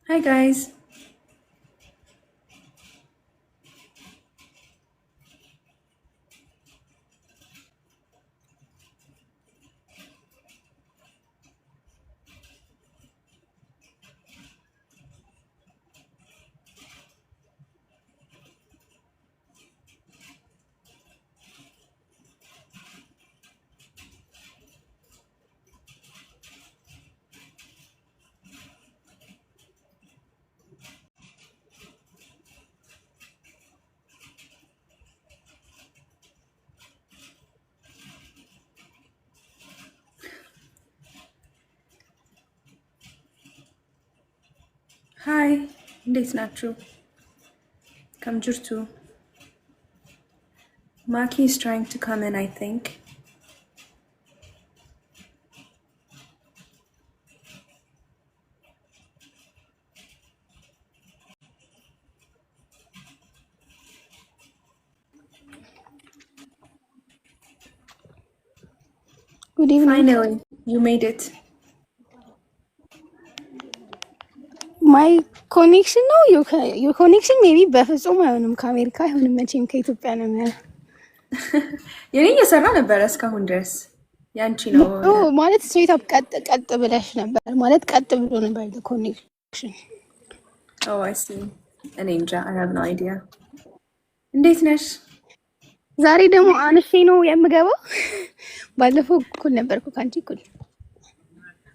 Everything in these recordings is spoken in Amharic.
Hi guys. Hi. እንዴት ናችሁ? Come ጅርቱ. Maki is trying to come in, I think. Good evening. Finally, you made it. My connection ነው your connection maybe በፍጹም አይሆንም ከአሜሪካ አይሆንም መቼም ከኢትዮጵያ ነው የሚሆነው። የኔ እየሰራ ነበረ እስካሁን ድረስ ያንቺ ነው ማለት ስትሬት አፕ ቀጥ ብለሽ ነበር ማለት ቀጥ ብሎ ነበር the connection. Oh, I see. እኔ እንጃ I have no idea. እንዴት ነሽ? ዛሬ ደግሞ አንሼ ነው የምገባው። ባለፈው እኩል ነበርኩ ካንቺ እኩል።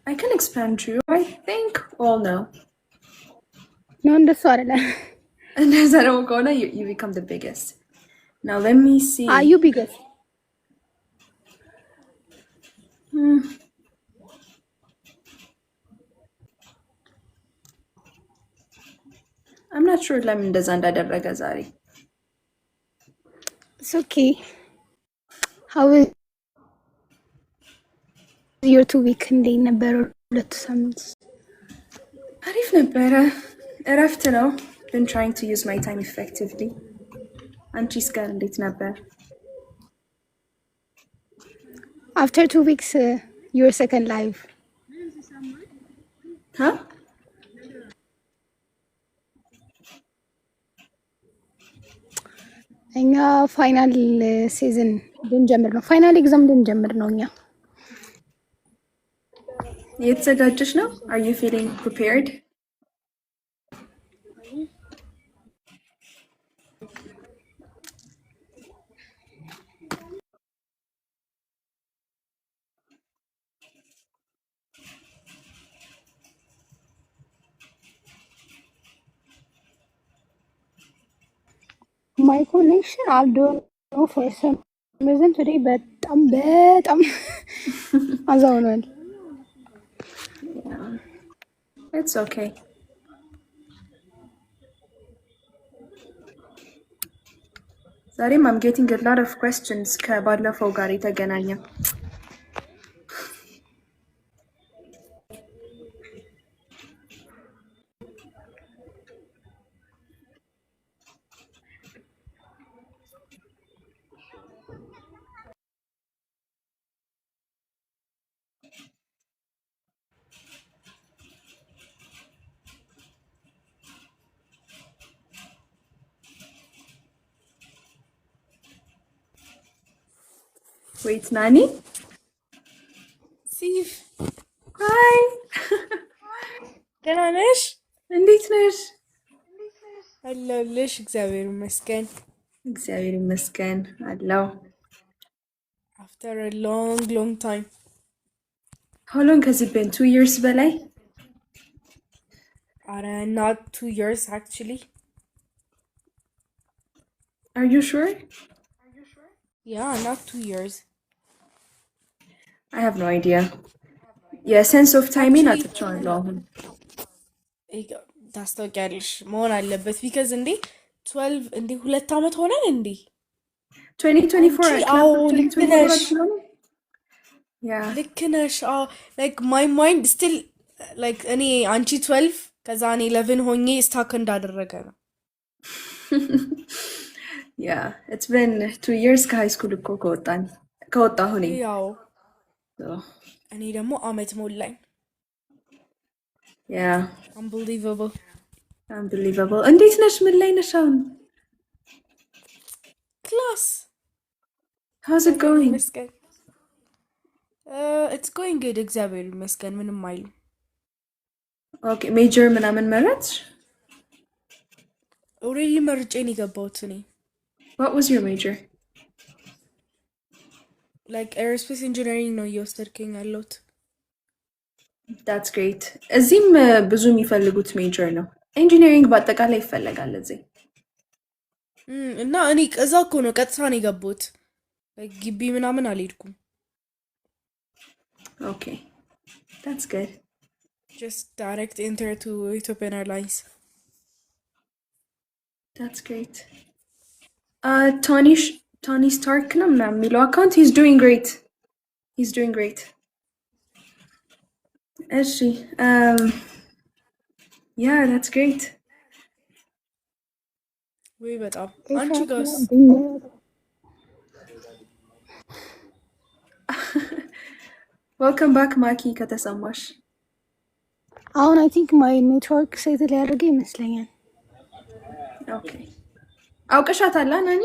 I can expand you, I think. Oh no. ነው እንደሱ አይደለም። እንደዛ ደግሞ ከሆነ you become the biggest. Now let me see. Are you biggest? I'm not sure ለምን እንደዛ እንዳደረገ ዛሬ። It's okay. How is your 2 week እንዴት ነበር? ሁለት ሳምንት አሪፍ ነበረ። እረፍት ነው። Been trying to use my time effectively. አንቺስ ጋር እንዴት ነበር? After 2 weeks your second live. Huh? እኛ ፋይናል ሲዝን ልንጀምር ነው። ፋይናል ኤግዛም ልንጀምር ነው እኛ። እየተዘጋጀሽ ነው? Are you feeling prepared? My connection I don't know for some reason today በጣም አዛውኗል። It's okay. ዛሬም I'm getting a lot of questions ከባለፈው ጋር የተገናኘ። Wait, Nani? ሲፍ Hi. ደህና ነሽ? እንዴት ነሽ? አለሁልሽ። እግዚአብሔር ይመስገን። እግዚአብሔር ይመስገን አለው። አፍተር አ ሎንግ ታይም። How long has it been? 2 years በላይ? አረ not 2 years actually. Are you sure? Yeah, not 2 years. I have no idea. Yeah, sense of timing Actually- አጥቻለሁ አሁን። ታስታውቂያለሽ መሆን አለበት ቢካዝ እንዴ 12 እንዴ 2 ዓመት ሆነን እንዴ 2024 አንቺ አዎ ልክ ነሽ። Yeah. ልክ ነሽ። አዎ ላይክ ማይ ማይንድ ስቲል ላይክ እኔ አንቺ 12 ከዛ እኔ 11 ሆኜ ስታክ እንዳደረገ ነው። Yeah, it's been 2 years ከሃይ ስኩል እኮ ከወጣሁ እኔ። ያው So, እኔ ደግሞ አመት ሞላኝ። ያ unbelievable unbelievable እንዴት ነሽ? ምን ላይ ነሽ አሁን? class How's it going? ይመስገን it's going good እግዚአብሔር ይመስገን ምንም አይልም ኦኬ ሜጀር ምናምን መረጥሽ? ኦሬዲ መርጬ ነው የገባሁት እኔ What was your major? like aerospace engineering ነው እየወሰድኩኝ ያለሁት That's great. እዚህም ብዙ የሚፈልጉት ሜጀር ነው። ኢንጂነሪንግ በአጠቃላይ ይፈለጋል እዚህ። እና እኔ እዛ እኮ ነው ቀጥታ ነው የገባሁት ግቢ ምናምን አልሄድኩም Okay. That's good. just direct enter to Ethiopian Airlines That's great. Tony Stark ነው ምናምን የሚለው አካውንት he's doing great. እሺ yeah, that's great. ወይ በጣም አንቺ ጋርስ Welcome back ማኪ ከተሰማሽ አሁን አይ ቲንክ ማይ ኔትወርክ ሴትል ያደረገ ይመስለኛል ኦኬ አውቀሻታላ ናኒ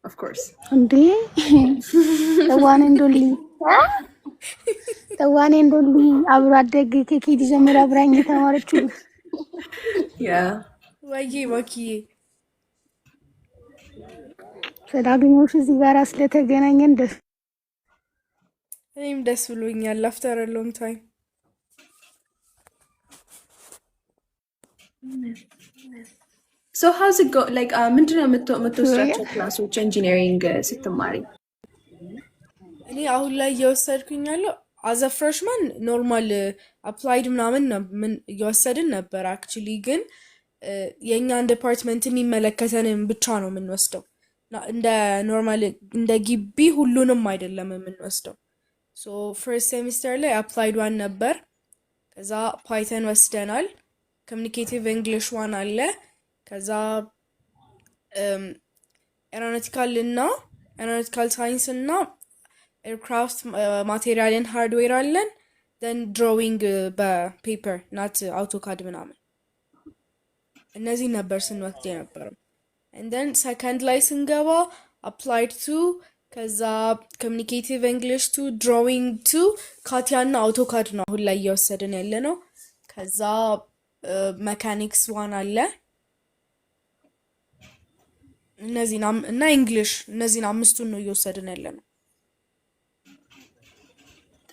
of course እንዴ ተዋኔ እንደሊ አብሮ አደግ ከኬዲ ጀምራ አብራኝ የተማረችው yeah ወይዬ ማኪዬ ስለአገኘሁሽ እዚህ ጋር ስለተገናኘን እኔም ደስ ብሎኛል after a long time so how's it go like ምንድነው የምትወስዳቸው ክላሶች ኢንጂነሪንግ ስትማሪ እኔ አሁን ላይ እየወሰድኩኝ ያለው as a freshman ኖርማል አፕላይድ ምናምን እየወሰድን ነበር አክቹሊ ግን የኛን ዲፓርትመንት የሚመለከተንን ብቻ ነው የምንወስደው እንደ ኖርማል እንደ ግቢ ሁሉንም አይደለም የምንወስደው ሶ ፈርስት ሴሚስተር ላይ አፕላይድ ዋን ነበር ከዛ ፓይተን ወስደናል ኮሙኒኬቲቭ እንግሊሽ ዋን አለ ከዛ ኤሮኖቲካል ሳይንስ እና ኤርክራፍት ማቴሪያል ኤንድ ሃርድዌር አለን then drawing በፔፐር ናት አውቶካድ ምናምን እነዚህ ነበር ስንወስድ የነበረው and then second ላይ ስንገባ applied to ከዛ communicative english to drawing to ካቲያ እና አውቶካድ ነው አሁን ላይ እየወሰድን ያለ ነው ከዛ mechanics ዋን አለ እነዚህና እና እንግሊሽ እነዚህን አምስቱን ነው እየወሰድን ያለ ነው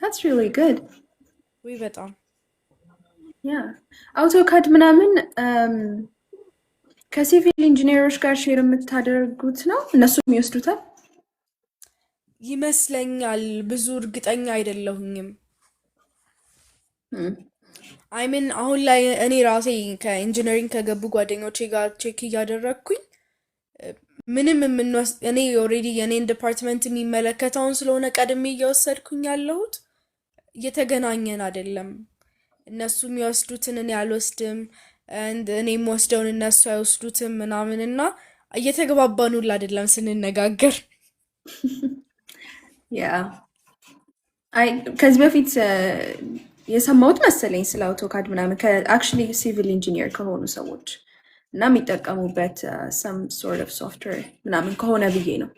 That's really good. ወይ በጣም yeah AutoCAD ምናምን ከሲቪል ኢንጂነሮች ጋር ሼር የምታደርጉት ነው እነሱም ይወስዱታል ይመስለኛል ብዙ እርግጠኛ አይደለሁኝም I mean አሁን ላይ እኔ ራሴ ከኢንጂነሪንግ ከገቡ ጓደኞቼ ጋር ቼክ እያደረግኩኝ ምንም እኔ ኦሬዲ የኔን ዲፓርትመንት የሚመለከተውን ስለሆነ ቀድሜ እየወሰድኩኝ ያለሁት እየተገናኘን አይደለም እነሱ የሚወስዱትን እኔ አልወስድም እኔም ወስደውን እነሱ አይወስዱትም ምናምንና እየተግባባን ሁላ አይደለም ስንነጋገር yeah ከዚህ በፊት የሰማሁት መሰለኝ ስለ አውቶካድ ምናምን ከአክቹሊ ሲቪል ኢንጂነር ከሆኑ ሰዎች እና የሚጠቀሙበት some sort of software ምናምን ከሆነ ብዬ ነው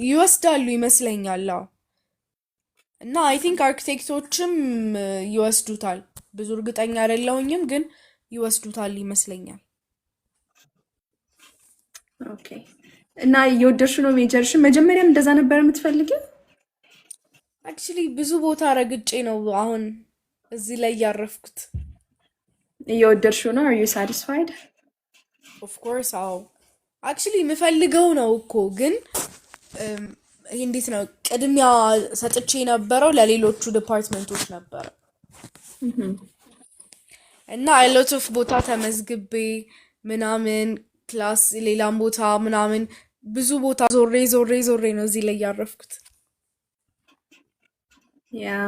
ይወስዳሉ ይመስለኛል እና አይ ቲንክ አርኪቴክቶችም ይወስዱታል ብዙ እርግጠኛ አይደለሁኝም ግን ይወስዱታል ይመስለኛል ኦኬ እና የወደድሽው ነው ሜጀርሽን መጀመሪያም እንደዛ ነበር የምትፈልጊው አክቹሊ ብዙ ቦታ ረግጬ ነው አሁን እዚህ ላይ ያረፍኩት የወደድሽው ነው are you satisfied of course አክቹሊ የምፈልገው ነው እኮ ግን ይሄ እንዴት ነው ቅድሚያ ሰጥቼ ነበረው ለሌሎቹ ዲፓርትመንቶች ነበር እና a lot of ቦታ ተመዝግቤ ምናምን ክላስ ሌላም ቦታ ምናምን ብዙ ቦታ ዞሬ ነው እዚህ ላይ ያረፍኩት yeah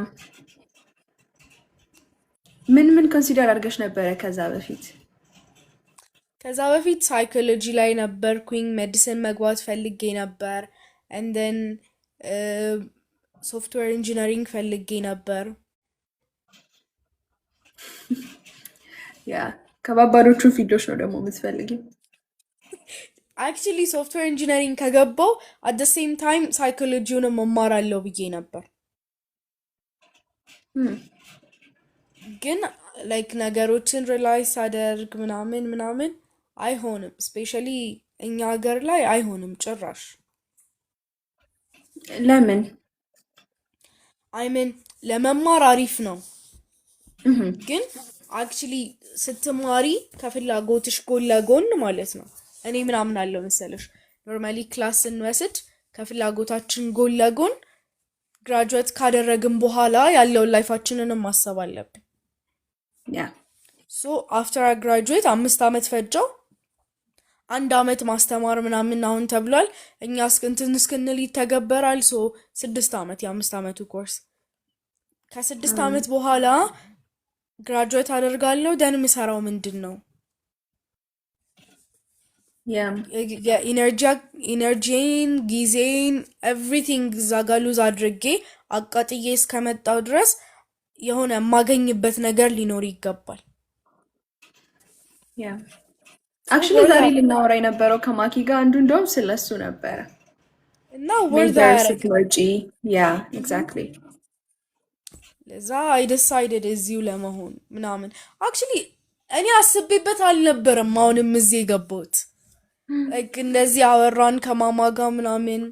ምን ኮንሲደር አድርገሽ ነበረ ከዛ በፊት ሳይኮሎጂ ላይ ነበርኩኝ ሜዲሲን መግባት ፈልጌ ነበር and then software engineering ፈልጌ ነበር ያ ከባባዶቹ ፊልዶች ነው ደግሞ የምትፈልጊው? አክቹሊ ሶፍትዌር ኢንጂነሪንግ ከገባው አት ደ ሴም ታይም ሳይኮሎጂውንም እማራለሁ ብዬ ነበር። ግን ላይክ ነገሮችን ሪላይዝ ሳደርግ ምናምን አይሆንም። ስፔሻሊ እኛ ሀገር ላይ አይሆንም ጭራሽ። ለምን? አይምን ለመማር አሪፍ ነው፣ ግን አክቹሊ ስትማሪ ከፍላጎትሽ ጎን ለጎን ማለት ነው። እኔ ምናምን አለው መሰለሽ ኖርማሊ ክላስ ስንወስድ ከፍላጎታችን ጎን ለጎን ግራጁዌት ካደረግን በኋላ ያለውን ላይፋችንንም ማሰብ አለብን። ያ ሶ አፍተር ግራጁዌት 5 ዓመት ፈጀው። 1 ዓመት ማስተማር ምናምን አሁን ተብሏል። እኛ እስክንል ይተገበራል። ሶ 6 ዓመት የ5 ዓመቱ ኮርስ ከ6 ዓመት በኋላ ግራጁዌት አደርጋለሁ። ደን ምሰራው ምንድን ነው? ያ የኢነርጂን ጊዜን ኤቭሪቲንግ እዛ ጋ ሉዝ አድርጌ አቃጥዬ እስከመጣው ድረስ የሆነ የማገኝበት ነገር ሊኖር ይገባል። ያ አክቹሊ ዛሬ ልናወራ የነበረው ከማኪ ጋር አንዱ እንደውም ስለሱ ነበረ እና ወርድ ሜጀር ያደረግ ስትወጪ። ያ ኤግዛክትሊ ለዛ አይ ዲሳይድድ እዚሁ ለመሆን ምናምን። አክቹሊ እኔ አስቤበት አልነበረም አሁንም እዚህ የገባሁት። ላይክ እንደዚህ አወራን ከማማ ጋር ምናምን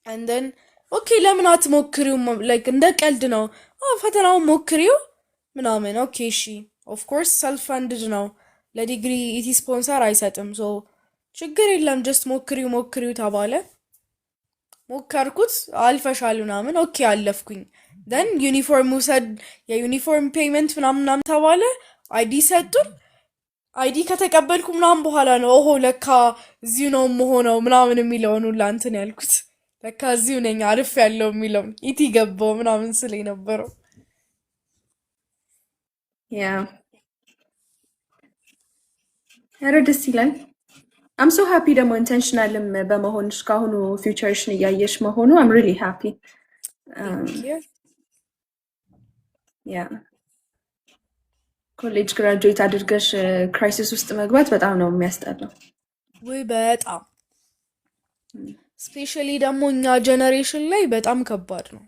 እንደን ኦኬ ለምን አትሞክሪውም? ላይክ እንደ ቀልድ ነው ፈተናውን ሞክሪው ምናምን። ኦኬ እሺ ኦፍ ኮርስ ሰልፍ ፈንድድ ነው ለዲግሪ ኢቲ ስፖንሰር አይሰጥም። ሶ ችግር የለም ጀስት ሞክሪው ተባለ። ሞከርኩት፣ አልፈሻል ምናምን። ኦኬ አለፍኩኝ። ደን ዩኒፎርም ውሰድ የዩኒፎርም ፔይመንት ምናምን ተባለ። አይዲ ሰጡን። አይዲ ከተቀበልኩ ምናምን በኋላ ነው ኦሆ ለካ እዚሁ ነው የምሆነው ምናምን የሚለውን ሁላ እንትን ያልኩት። ለካ እዚሁ ነኝ አርፍ ያለው የሚለውን ኢቲ ገባው ምናምን ስለ ነበረው። ያ ኧረ ደስ ይላል። አም ሶ ሃፒ ደግሞ ኢንቴንሽናልም በመሆንሽ ካሁኑ ፊውቸርሽን እያየሽ መሆኑ አም ሪሊ ሃፒ። ያ ኮሌጅ ግራጁዌት አድርገሽ ክራይሲስ ውስጥ መግባት በጣም ነው የሚያስጠላው። ወይ በጣም ስፔሻሊ ደግሞ እኛ ጀነሬሽን ላይ በጣም ከባድ ነው።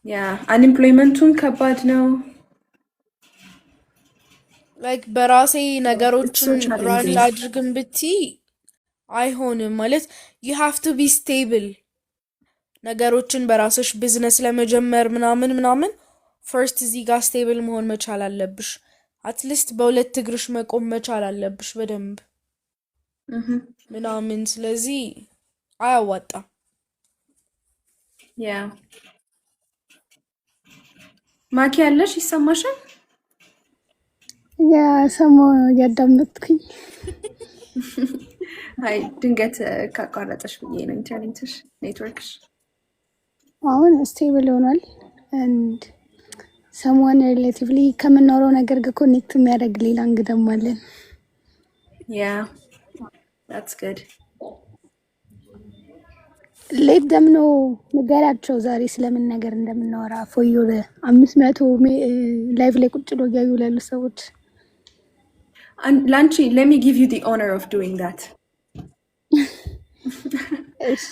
ያ አንኤምፕሎይመንቱም ከባድ ነው። ላይክ በራሴ ነገሮችን It's so challenging. ራን ላድርግም ብቲ አይሆንም ማለት you have to be stable። ነገሮችን በራስሽ ቢዝነስ ለመጀመር ምናምን ፈርስት እዚህ ጋር ስቴብል መሆን መቻል አለብሽ። አትሊስት በሁለት እግርሽ መቆም መቻል አለብሽ በደንብ ምናምን። ስለዚህ አያዋጣም። ያ ማኪ ያለሽ ይሰማሻል? የሰማሁ እያዳመጥኩኝ አይ ድንገት ካቋረጠሽ ብዬ ነው ኢንተርኔትሽ ኔትወርክሽ። አሁን ስቴብል ሆኗል። አንድ ሰሞን ሪሌቲቭሊ ከምናወራው ነገር ጋር ኮኔክት የሚያደርግ ሌላ እንግዳም አለን። ያ that's good። ሌት ደምኖ ንገሪያቸው ዛሬ ስለምን ነገር እንደምናወራ ፎዩር 500 ላይቭ ላይ ቁጭ ብሎ እያዩ ላሉ ሰዎች ላንቺ let me give you the honor of doing that። እሺ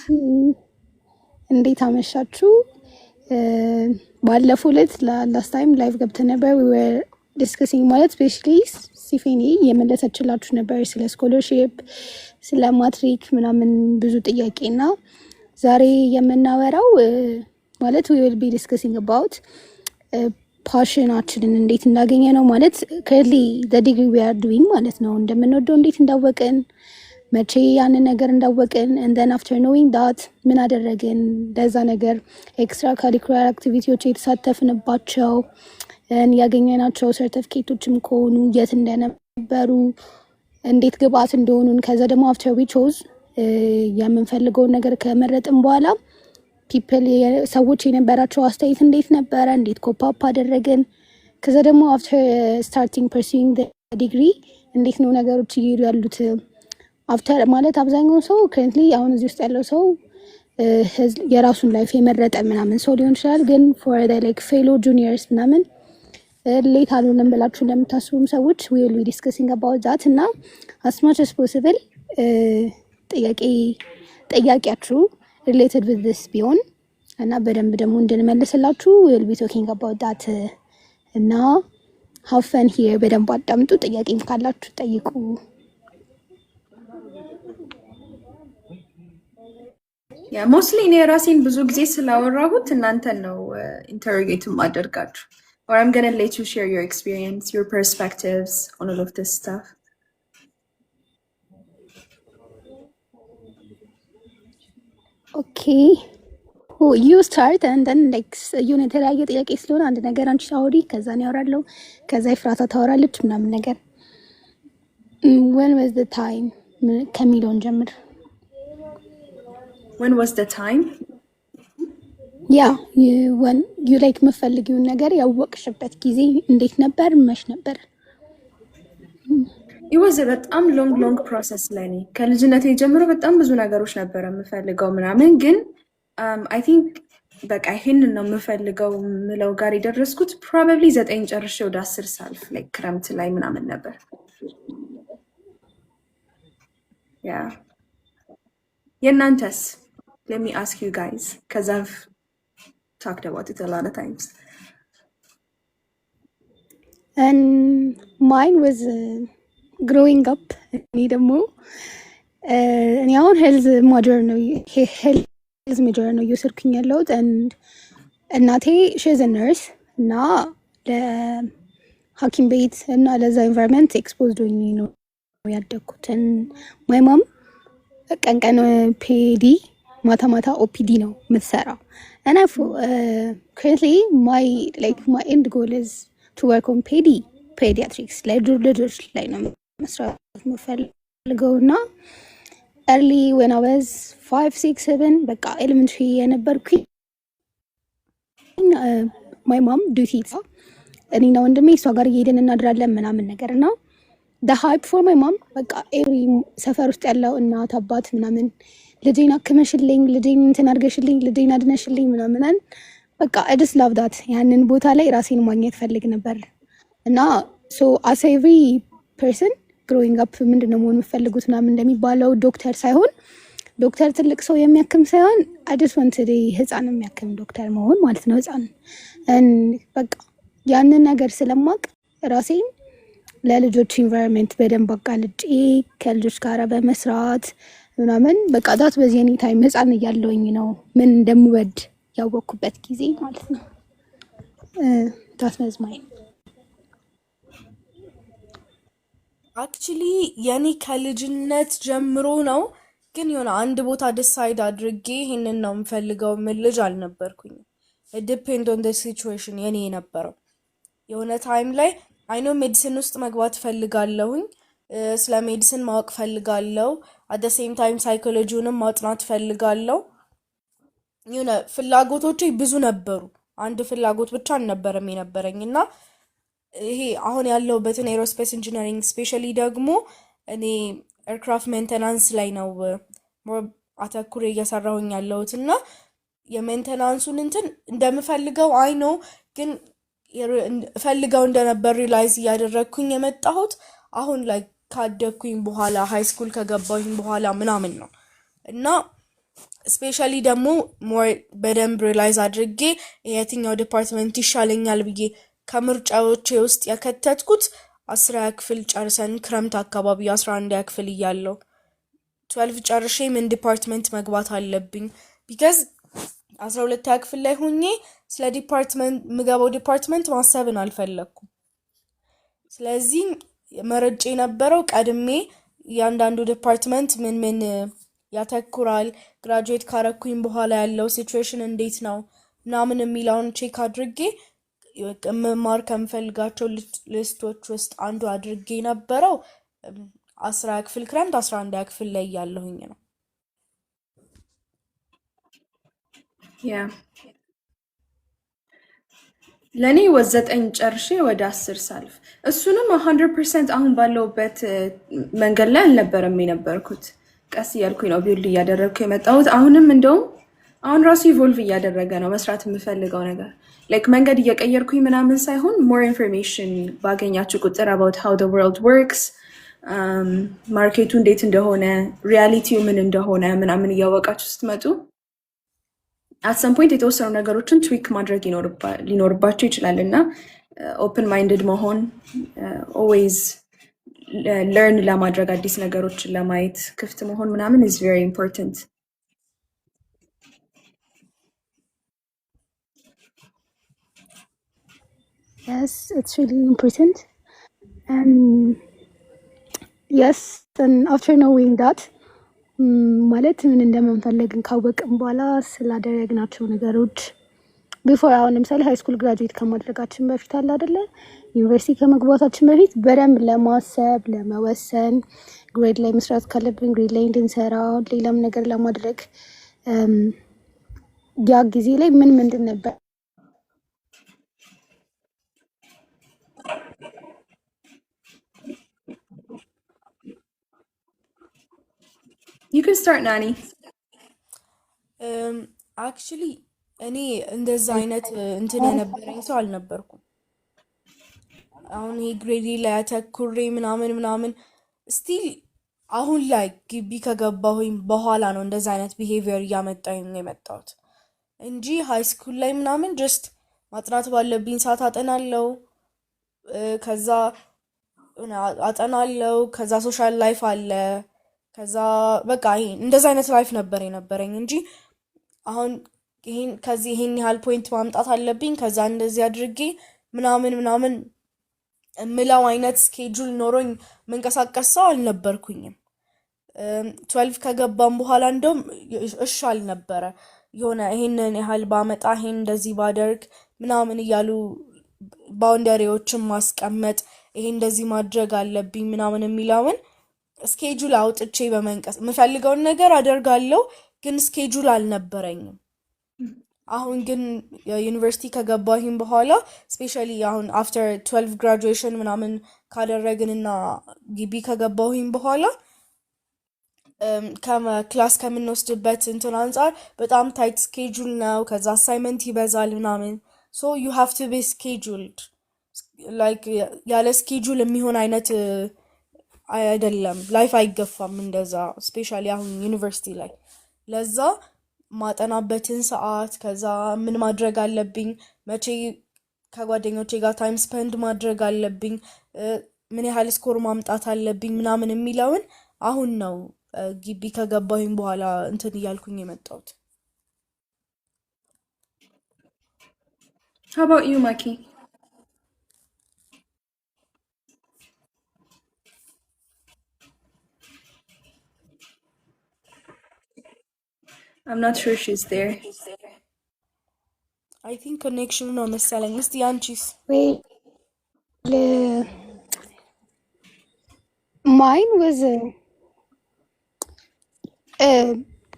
እንዴት አመሻችሁ? ባለፈው ዕለት ላስት ታይም ላይቭ ገብተን ነበር። we were discussing ማለት ስፔሻሊ ሲፌኒ የመለሰችላችሁ ነበር ስለ ስኮለርሺፕ፣ ስለ ማትሪክ ምናምን ብዙ ጥያቄና ዛሬ የምናወራው ማለት we will be discussing about ፓሽናችንን እንዴት እንዳገኘ ነው ማለት currently the degree we are doing ማለት ነው እንደምንወደው እንዴት እንዳወቅን መቼ ያንን ነገር እንዳወቅን and then after knowing that ምን አደረግን ለዛ ነገር ኤክስትራ ካሪኩላር አክቲቪቲዎች የተሳተፍንባቸው ያገኘናቸው ሰርቲፊኬቶችም ከሆኑ የት እንደነበሩ እንዴት ግብአት እንደሆኑን ከዛ ደግሞ after we chose የምንፈልገውን ነገር ከመረጥን በኋላ ፒፕል ሰዎች የነበራቸው አስተያየት እንዴት ነበረ፣ እንዴት ኮፓፕ አደረግን፣ ከዛ ደግሞ after starting pursuing the degree እንዴት ነው ነገሮች እየሄዱ ያሉት። after ማለት አብዛኛው ሰው currently አሁን እዚህ ውስጥ ያለው ሰው የራሱን ላይፍ የመረጠ ምናምን ሰው ሊሆን ይችላል። ግን for the like fellow juniors ምናምን ሌት አልሆነም ብላችሁ ለምታስቡም ሰዎች we will be discussing about that እና as much as possible ጥያቄያችሁ related with this ቢሆን እና በደንብ ደግሞ እንድንመልስላችሁ we will be talking about that እና have fun here በደንብ አዳምጡ። ጥያቄም ካላችሁ ጠይቁ። ያ ሞስትሊ እኔ ራሴን ብዙ ጊዜ ስላወራሁት እናንተን ነው ኢንተሮጌት ማደርጋችሁ or I'm going to let you share your experience, your perspectives on all of this stuff. Okay. Oh, you start and then like you know የተለያየ ጥያቄ ስለሆነ አንድ ነገር አንቺ ታወሪ ከዛ ነው ያወራለሁ ከዛ ይፍራታ ታወራለች ምናምን ነገር when was the time ከሚለውን ጀምር When was the time? Yeah, when you like መፈልጊውን ነገር ያወቅሽበት ጊዜ እንዴት ነበር? መች ነበር? It was a በጣም long process ለኔ ከልጅነቴ ጀምሮ በጣም ብዙ ነገሮች ነበር የምፈልገው ምናምን ግን I think በቃ ይሄንን ነው የምፈልገው ምለው ጋር የደረስኩት probably 9 ጨርሼ ወደ 10 ሳልፍ like ክረምት ላይ ምናምን ነበር። Yeah. የእናንተስ? Let me ask you guys because I've talked about it a lot of times. And mine was growing up. እኔ ደግሞ እኔ አሁን health major ነው እየወሰድኩኝ ያለሁት and እናቴ she's a nurse እና ለሐኪም ቤት እና ለዛ environment exposed ሆኜ ነው ያደግኩት and my mom ቀን ፔዲ ማታ ኦፒዲ ነው የምትሰራው and I currently my end goal is to work on pediatrics ልጆች ላይ ነው መስራት የምፈልገው እና early when I was 5, 6, 7 በቃ elementary የነበርኩኝ my mom duty እኔና ወንድሜ እሷ ጋር እየሄድን እናድራለን ምናምን ነገር እና the hype for my mom በቃ every ሰፈር ውስጥ ያለው እናት አባት ምናምን ልጄን አክመሽልኝ ልጄን እንትን አድርገሽልኝ ልጄን አድነሽልኝ ምናምን በቃ I just love that ያንን ቦታ ላይ ራሴን ማግኘት ፈልግ ነበር እና so as every person growing up ምንድነው መሆን የምፈልጉት ምናምን እንደሚባለው ዶክተር ሳይሆን ዶክተር ትልቅ ሰው የሚያክም ሳይሆን I just wanted ህፃን የሚያክም ዶክተር መሆን ማለት ነው ህፃን በቃ ያንን ነገር ስለማቅ ራሴን ለልጆች ኢንቫይሮንመንት በደንብ አቃልጬ ከልጆች ጋር በመስራት ምናምን በቃ ዳት በዚህ እኔ ታይም ህፃን እያለሁኝ ነው ምን እንደምወድ ያወቅኩበት ጊዜ ማለት ነው ዳት was mine actually የኔ ከልጅነት ጀምሮ ነው ግን የሆነ አንድ ቦታ ዲሳይድ አድርጌ ይሄንን ነው የምፈልገው ምን ልጅ አልነበርኩኝ it depend on the situation የኔ የነበረው የሆነ ታይም ላይ I know ሜዲሲን ውስጥ መግባት ፈልጋለሁኝ ስለ ሜዲሲን ማወቅ ፈልጋለሁ at the same time ሳይኮሎጂውንም ማጥናት ፈልጋለሁ የሆነ ፍላጎቶቼ ብዙ ነበሩ አንድ ፍላጎት ብቻ አልነበረም የነበረኝና ይሄ አሁን ያለሁበትን ኤሮስፔስ ኢንጂነሪንግ ስፔሻሊ ደግሞ እኔ ኤርክራፍት ሜንቴናንስ ላይ ነው አተኩሬ እየሰራሁኝ ያለሁትና የሜንቴናንሱን እንትን እንደምፈልገው አይ ኖ ግን ፈልገው እንደነበር ሪላይዝ ያደረኩኝ የመጣሁት አሁን ላይ ካደኩኝ በኋላ ሃይ ስኩል ከገባሁኝ በኋላ ምናምን ነው እና ስፔሻሊ ደግሞ ሞር በደንብ ሪላይዝ አድርጌ የትኛው ዲፓርትመንት ይሻለኛል ብዬ ከምርጫዎቼ ውስጥ ያከተትኩት 10ኛ ክፍል ጨርሰን ክረምት አካባቢ 11ኛ ክፍል እያለሁ 12 ጨርሼ ምን ዲፓርትመንት መግባት አለብኝ because 12ኛ ክፍል ላይ ሆኜ ስለ ዲፓርትመንት ምገባው ዲፓርትመንት ማሰብን አልፈለኩም ስለዚህ መረጬ የነበረው ቀድሜ ያንዳንዱ ዲፓርትመንት ምን ያተኩራል ግራጁዌት ካረኩኝ በኋላ ያለው ሲቹዌሽን እንዴት ነው ምናምን የሚለውን ቼክ አድርጌ መማር ከምፈልጋቸው ሊስቶች ውስጥ አንዱ አድርጌ ነበረው 10ኛ ክፍል ክረምት 11ኛ ክፍል ላይ ያለሁኝ ነው Yeah. ለኔ ወዘጠኝ ጨርሼ ወደ 10 ሳልፍ እሱንም 100% አሁን ባለውበት መንገድ ላይ አልነበረም የነበርኩት ቀስ ያልኩኝ ነው ቢልድ ያደረኩ የመጣሁት አሁንም እንደውም አሁን ራሱ ኢቮልቭ እያደረገ ነው መስራት የምፈልገው ነገር ላይክ መንገድ እየቀየርኩኝ ምናምን ሳይሆን ሞር ኢንፎርሜሽን ባገኛችሁ ቁጥር አባውት ሃው ዘ ወርልድ ወርክስ ማርኬቱ እንዴት እንደሆነ ሪያሊቲው ምን እንደሆነ ምናምን እያወቃችሁ ስትመጡ አት ሰም ፖይንት የተወሰኑ ነገሮችን ትዊክ ማድረግ ሊኖርባቸው ይችላል እና ኦፕን ማይንድድ መሆን ኦልዌይዝ ለርን ለማድረግ አዲስ ነገሮችን ለማየት ክፍት መሆን ምናምን ኢዝ ቬሪ ኢምፖርታንት። Yes, it's really important. And yes, and after knowing that, ማለት ምን እንደምንፈልግን ካወቅን በኋላ ስላደረግናቸው ነገሮች ቢፎር አሁን ለምሳሌ ሃይ ስኩል ግራጁዌት ከማድረጋችን በፊት አለ አይደለ ዩኒቨርሲቲ ከመግባታችን በፊት በደንብ ለማሰብ ለመወሰን ግሬድ ላይ መስራት ካለብን ግሬድ ላይ እንድንሰራ ሌላም ነገር ለማድረግ ያ ጊዜ ላይ ምን ምንድን ነበር You can start, Nani. Actually እኔ እንደዛ አይነት እንትን የነበረኝ ሰው አልነበርኩም። አሁን ይሄ ግሬዲ ላይ አተኩሬ ምናምን ስቲል አሁን ላይ ግቢ ከገባሁኝ በኋላ ነው እንደዛ አይነት ቢሄቪየር እያመጣኝ የመጣሁት እንጂ ሃይ ስኩል ላይ ምናምን ጀስት ማጥናት ባለብኝ ሰዓት አጠናለው፣ ከዛ አጠናለው፣ ከዛ ሶሻል ላይፍ አለ፣ ከዛ በቃ እንደዛ አይነት ላይፍ ነበር የነበረኝ እንጂ አሁን ይሄን ያህል ፖይንት ማምጣት አለብኝ ከዛ እንደዚህ አድርጌ ምናምን እምላው አይነት ስኬጁል ኖሮኝ መንቀሳቀስ ሰው አልነበርኩኝም። 12 ከገባም በኋላ እንደውም እሻል ነበረ የሆነ ይሄንን ያህል ባመጣ ይሄን እንደዚህ ባደርግ ምናምን እያሉ ባውንደሪዎችን ማስቀመጥ ይሄ እንደዚህ ማድረግ አለብኝ ምናምን የሚለውን ስኬጁል አውጥቼ በመንቀስ የምፈልገውን ነገር አደርጋለሁ፣ ግን ስኬጁል አልነበረኝም። አሁን ግን ዩኒቨርሲቲ ከገባሁኝ በኋላ ስፔሻሊ አሁን አፍተር 12 ግራጁዌሽን ምናምን ካደረግንና ግቢ ከገባሁኝ በኋላ ክላስ ከምንወስድበት እንትን አንጻር በጣም ታይት ስኬጁል ነው። ከዛ አሳይመንት ይበዛል ምናምን ሶ ዩ ሃቭ ቱ ቢ ስኬጁልድ ላይክ ያለ ስኬጁል የሚሆን አይነት አይደለም፣ ላይፍ አይገፋም እንደዛ ስፔሻሊ አሁን ዩኒቨርሲቲ ላይ ለዛ ማጠናበትን ሰዓት ከዛ ምን ማድረግ አለብኝ መቼ ከጓደኞቼ ጋር ታይም ስፔንድ ማድረግ አለብኝ ምን ያህል ስኮር ማምጣት አለብኝ ምናምን የሚለውን አሁን ነው ግቢ ከገባሁኝ በኋላ እንትን እያልኩኝ የመጣሁት። How about you, Maki? I'm not sure she's there. I think connection ነው መሰለኝ። እስቲ አንቺስ? mine was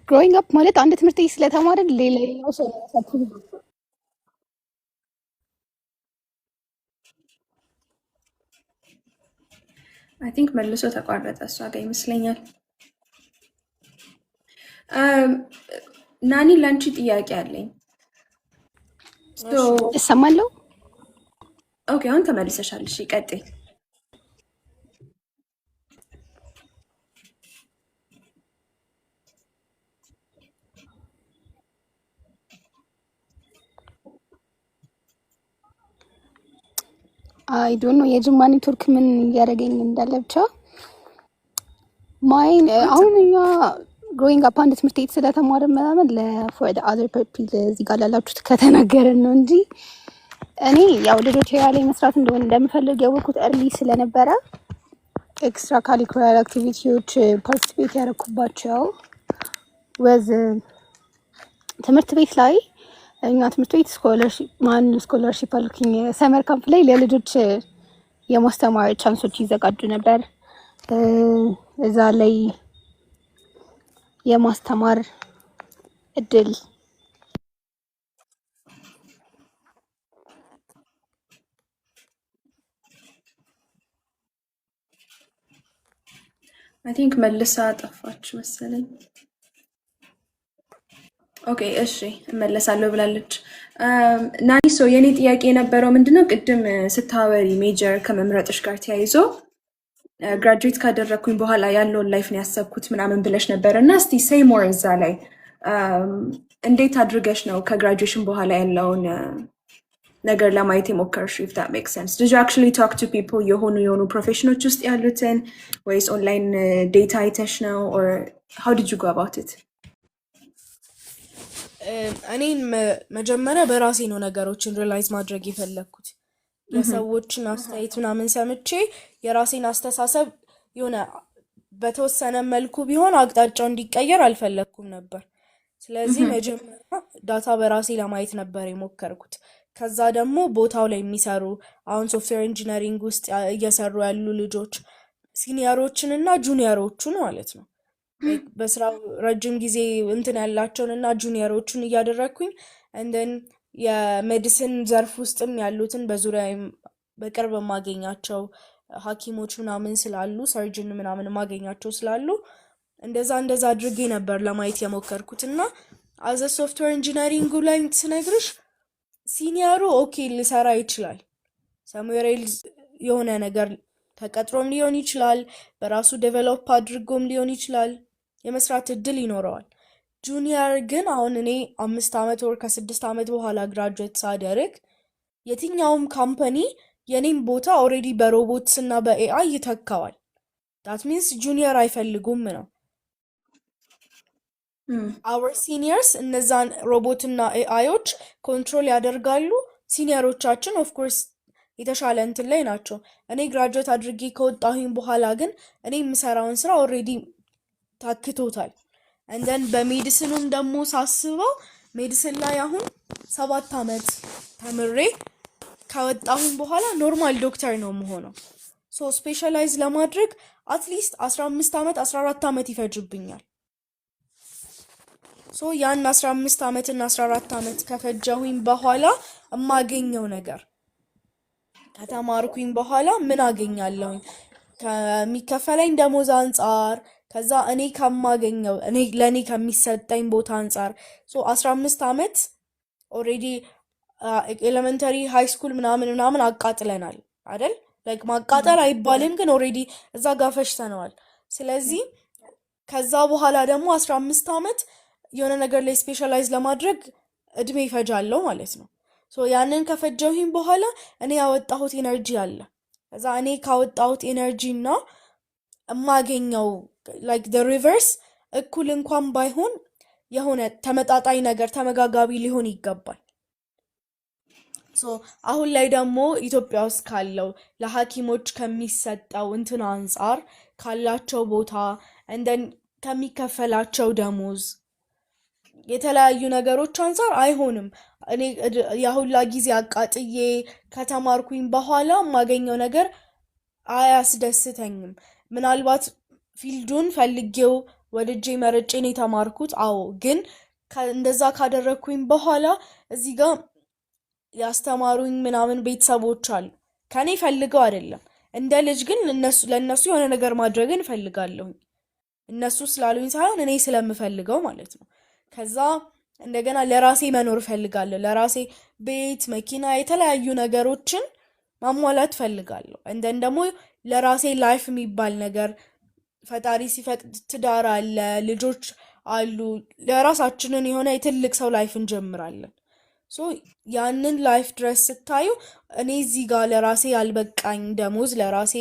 growing up ማለት አንድ ትምህርት ቤት ስለተማርን ሌላው ሰው ነው I think መልሶ ተቋረጠ እሷ ጋር ይመስለኛል። ናኒ ላንቺ ጥያቄ አለኝ። እሰማለሁ። ኦኬ አሁን ተመልሰሻል። እሺ ቀጥይ። አይ ዶንት ኖ የጅማ ኔትወርክ ምን እያደረገኝ እንዳለ ብቻ ማይን አሁን እኛ ግሮዊንግ አፕ አንድ ትምህርት ቤት ስለተማርን ምናምን ለፎር ዘ አዘር ፐርፒል እዚህ ጋር ላላችሁት ከተናገርን ነው እንጂ እኔ ያው ልጆች ላይ መስራት እንደሆነ እንደምፈልግ ያወቅኩት እርሊ ስለነበረ ኤክስትራ ካሪኩላር አክቲቪቲዎች ፓርቲሲፔት ያደረኩባቸው ወዝ ትምህርት ቤት ላይ እኛ ትምህርት ቤት ስኮለርሺፕ አልኩኝ ሰመር ካምፕ ላይ ለልጆች የማስተማር ቻንሶች ይዘጋጁ ነበር። እዛ ላይ የማስተማር እድል አይ ቲንክ መልሳ ጠፋች መሰለኝ። ኦኬ እሺ እመለሳለሁ ብላለች። ናኒሶ የኔ ጥያቄ የነበረው ምንድነው ቅድም ስታወሪ ሜጀር ከመምረጥሽ ጋር ተያይዞ ግራጁዌት ካደረግኩኝ በኋላ ያለውን ላይፍ ነው ያሰብኩት ምናምን ብለሽ ነበር እና እስቲ ሴይ ሞር እዛ ላይ እንዴት አድርገሽ ነው ከግራጁዌሽን በኋላ ያለውን ነገር ለማየት የሞከርሽው? if that makes sense did you actually talk to people የሆኑ ፕሮፌሽኖች ውስጥ ያሉትን ወይስ ኦንላይን ዴታ አይተሽ ነው or how did you go about it? እኔን መጀመሪያ በራሴ ነው ነገሮችን ሪላይዝ ማድረግ የፈለግኩት። የሰዎችን አስተያየት ምናምን ሰምቼ የራሴን አስተሳሰብ የሆነ በተወሰነ መልኩ ቢሆን አቅጣጫው እንዲቀየር አልፈለግኩም ነበር። ስለዚህ መጀመሪያ ዳታ በራሴ ለማየት ነበር የሞከርኩት። ከዛ ደግሞ ቦታው ላይ የሚሰሩ አሁን ሶፍትዌር ኢንጂነሪንግ ውስጥ እየሰሩ ያሉ ልጆች ሲኒየሮችን እና ጁኒየሮቹን ማለት ነው በስራው ረጅም ጊዜ እንትን ያላቸውን እና ጁኒየሮቹን እያደረግኩኝ እንደን የሜዲሲን ዘርፍ ውስጥም ያሉትን በዙሪያ በቅርብ ማገኛቸው ሐኪሞች ምናምን ስላሉ ሰርጅን ምናምን ማገኛቸው ስላሉ እንደዛ አድርጌ ነበር ለማየት የሞከርኩት። እና አዘ ሶፍትዌር ኢንጂነሪንግ ላይ ስነግርሽ ሲኒየሩ ኦኬ ሊሰራ ይችላል፣ ሰምዌር የሆነ ነገር ተቀጥሮም ሊሆን ይችላል፣ በራሱ ዴቨሎፕ አድርጎም ሊሆን ይችላል፣ የመስራት እድል ይኖረዋል። ጁኒየር ግን አሁን እኔ 5 ዓመት ወር ከ6 ዓመት በኋላ ግራጁዌት ሳደርግ የትኛውም ካምፓኒ የኔም ቦታ ኦሬዲ በሮቦትስ እና በኤአይ ይተካዋል። ዳት ሚንስ ጁኒየር አይፈልጉም ነው። our seniors እነዛን ሮቦት እና ኤአዮች ኮንትሮል ያደርጋሉ። ሲኒየሮቻችን ኦፍ ኮርስ የተሻለ እንትን ላይ ናቸው። እኔ ግራጁዌት አድርጌ ከወጣሁኝ በኋላ ግን እኔ የምሰራውን ስራ ኦሬዲ ታክቶታል። እንደን በሜዲሲኑም ደግሞ ሳስበው ሜዲሲን ላይ አሁን 7 ዓመት ተምሬ ከወጣሁኝ በኋላ ኖርማል ዶክተር ነው የምሆነው። ሶ ስፔሻላይዝ ለማድረግ አትሊስት 15 ዓመት 14 ዓመት ይፈጅብኛል። ሶ ያን 15 ዓመት እና 14 ዓመት ከፈጀሁኝ በኋላ የማገኘው ነገር ከተማርኩኝ በኋላ ምን አገኛለሁኝ ከሚከፈለኝ ደሞዝ አንጻር ከዛ እኔ ከማገኘው ለኔ ከሚሰጠኝ ቦታ አንጻር 15 ዓመት ኦሬዲ ኤሌመንተሪ ሃይ ስኩል ምናምን አቃጥለናል አይደል? ላይክ ማቃጠል አይባልም ግን ኦሬዲ እዛ ጋር ፈሽተነዋል። ስለዚህ ከዛ በኋላ ደግሞ 15 ዓመት የሆነ ነገር ላይ ስፔሻላይዝ ለማድረግ እድሜ ይፈጃለው ማለት ነው። ያንን ከፈጀሁኝ በኋላ እኔ ያወጣሁት ኤነርጂ አለ። ከዛ እኔ ካወጣሁት ኤነርጂ እና የማገኘው ላይክ the reverse እኩል እንኳን ባይሆን የሆነ ተመጣጣኝ ነገር ተመጋጋቢ ሊሆን ይገባል። አሁን ላይ ደግሞ ኢትዮጵያ ውስጥ ካለው ለሐኪሞች ከሚሰጠው እንትን አንጻር ካላቸው ቦታ እንደን ከሚከፈላቸው ደሞዝ የተለያዩ ነገሮች አንጻር አይሆንም። እኔ ያሁላ ጊዜ አቃጥዬ ከተማርኩኝ በኋላ የማገኘው ነገር አያስደስተኝም። ምናልባት ፊልዱን ፈልጌው ወድጄ መርጬ ነው የተማርኩት። አዎ ግን እንደዛ ካደረግኩኝ በኋላ እዚህ ጋር ያስተማሩኝ ምናምን ቤተሰቦች አሉ። ከኔ ፈልገው አይደለም እንደ ልጅ ግን ለነሱ የሆነ ነገር ማድረግን እፈልጋለሁ። እነሱ ስላሉኝ ሳይሆን እኔ ስለምፈልገው ማለት ነው። ከዛ እንደገና ለራሴ መኖር እፈልጋለሁ። ለራሴ ቤት፣ መኪና፣ የተለያዩ ነገሮችን ማሟላት እፈልጋለሁ። እንደን ደግሞ ለራሴ ላይፍ የሚባል ነገር ፈጣሪ ሲፈቅድ ትዳር አለ፣ ልጆች አሉ። ለራሳችንን የሆነ የትልቅ ሰው ላይፍ እንጀምራለን። ያንን ላይፍ ድረስ ስታዩ እኔ እዚህ ጋር ለራሴ ያልበቃኝ ደሞዝ ለራሴ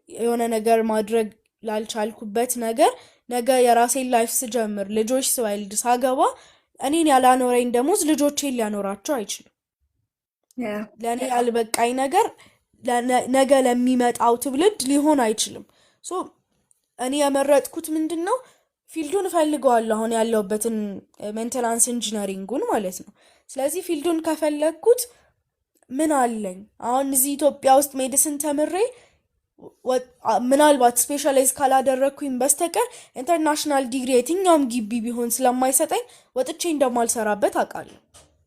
የሆነ ነገር ማድረግ ላልቻልኩበት ነገር ነገ የራሴን ላይፍ ስጀምር ልጆች ስወልድ ሳገባ እኔን ያላኖረኝ ደሞዝ ልጆቼን ሊያኖራቸው አይችልም። ለእኔ ያልበቃኝ ነገር ነገ ለሚመጣው ትውልድ ሊሆን አይችልም። እኔ የመረጥኩት ምንድን ነው ፊልዱን እፈልገዋለሁ። አሁን ያለሁበትን ሜንቴናንስ ኢንጂነሪንጉን ማለት ነው። ስለዚህ ፊልዱን ከፈለግኩት ምን አለኝ አሁን እዚህ ኢትዮጵያ ውስጥ ሜዲሲን ተምሬ ምናልባት ስፔሻላይዝ ካላደረግኩኝ በስተቀር ኢንተርናሽናል ዲግሪ የትኛውም ግቢ ቢሆን ስለማይሰጠኝ ወጥቼ እንደማልሰራበት አውቃለሁ፣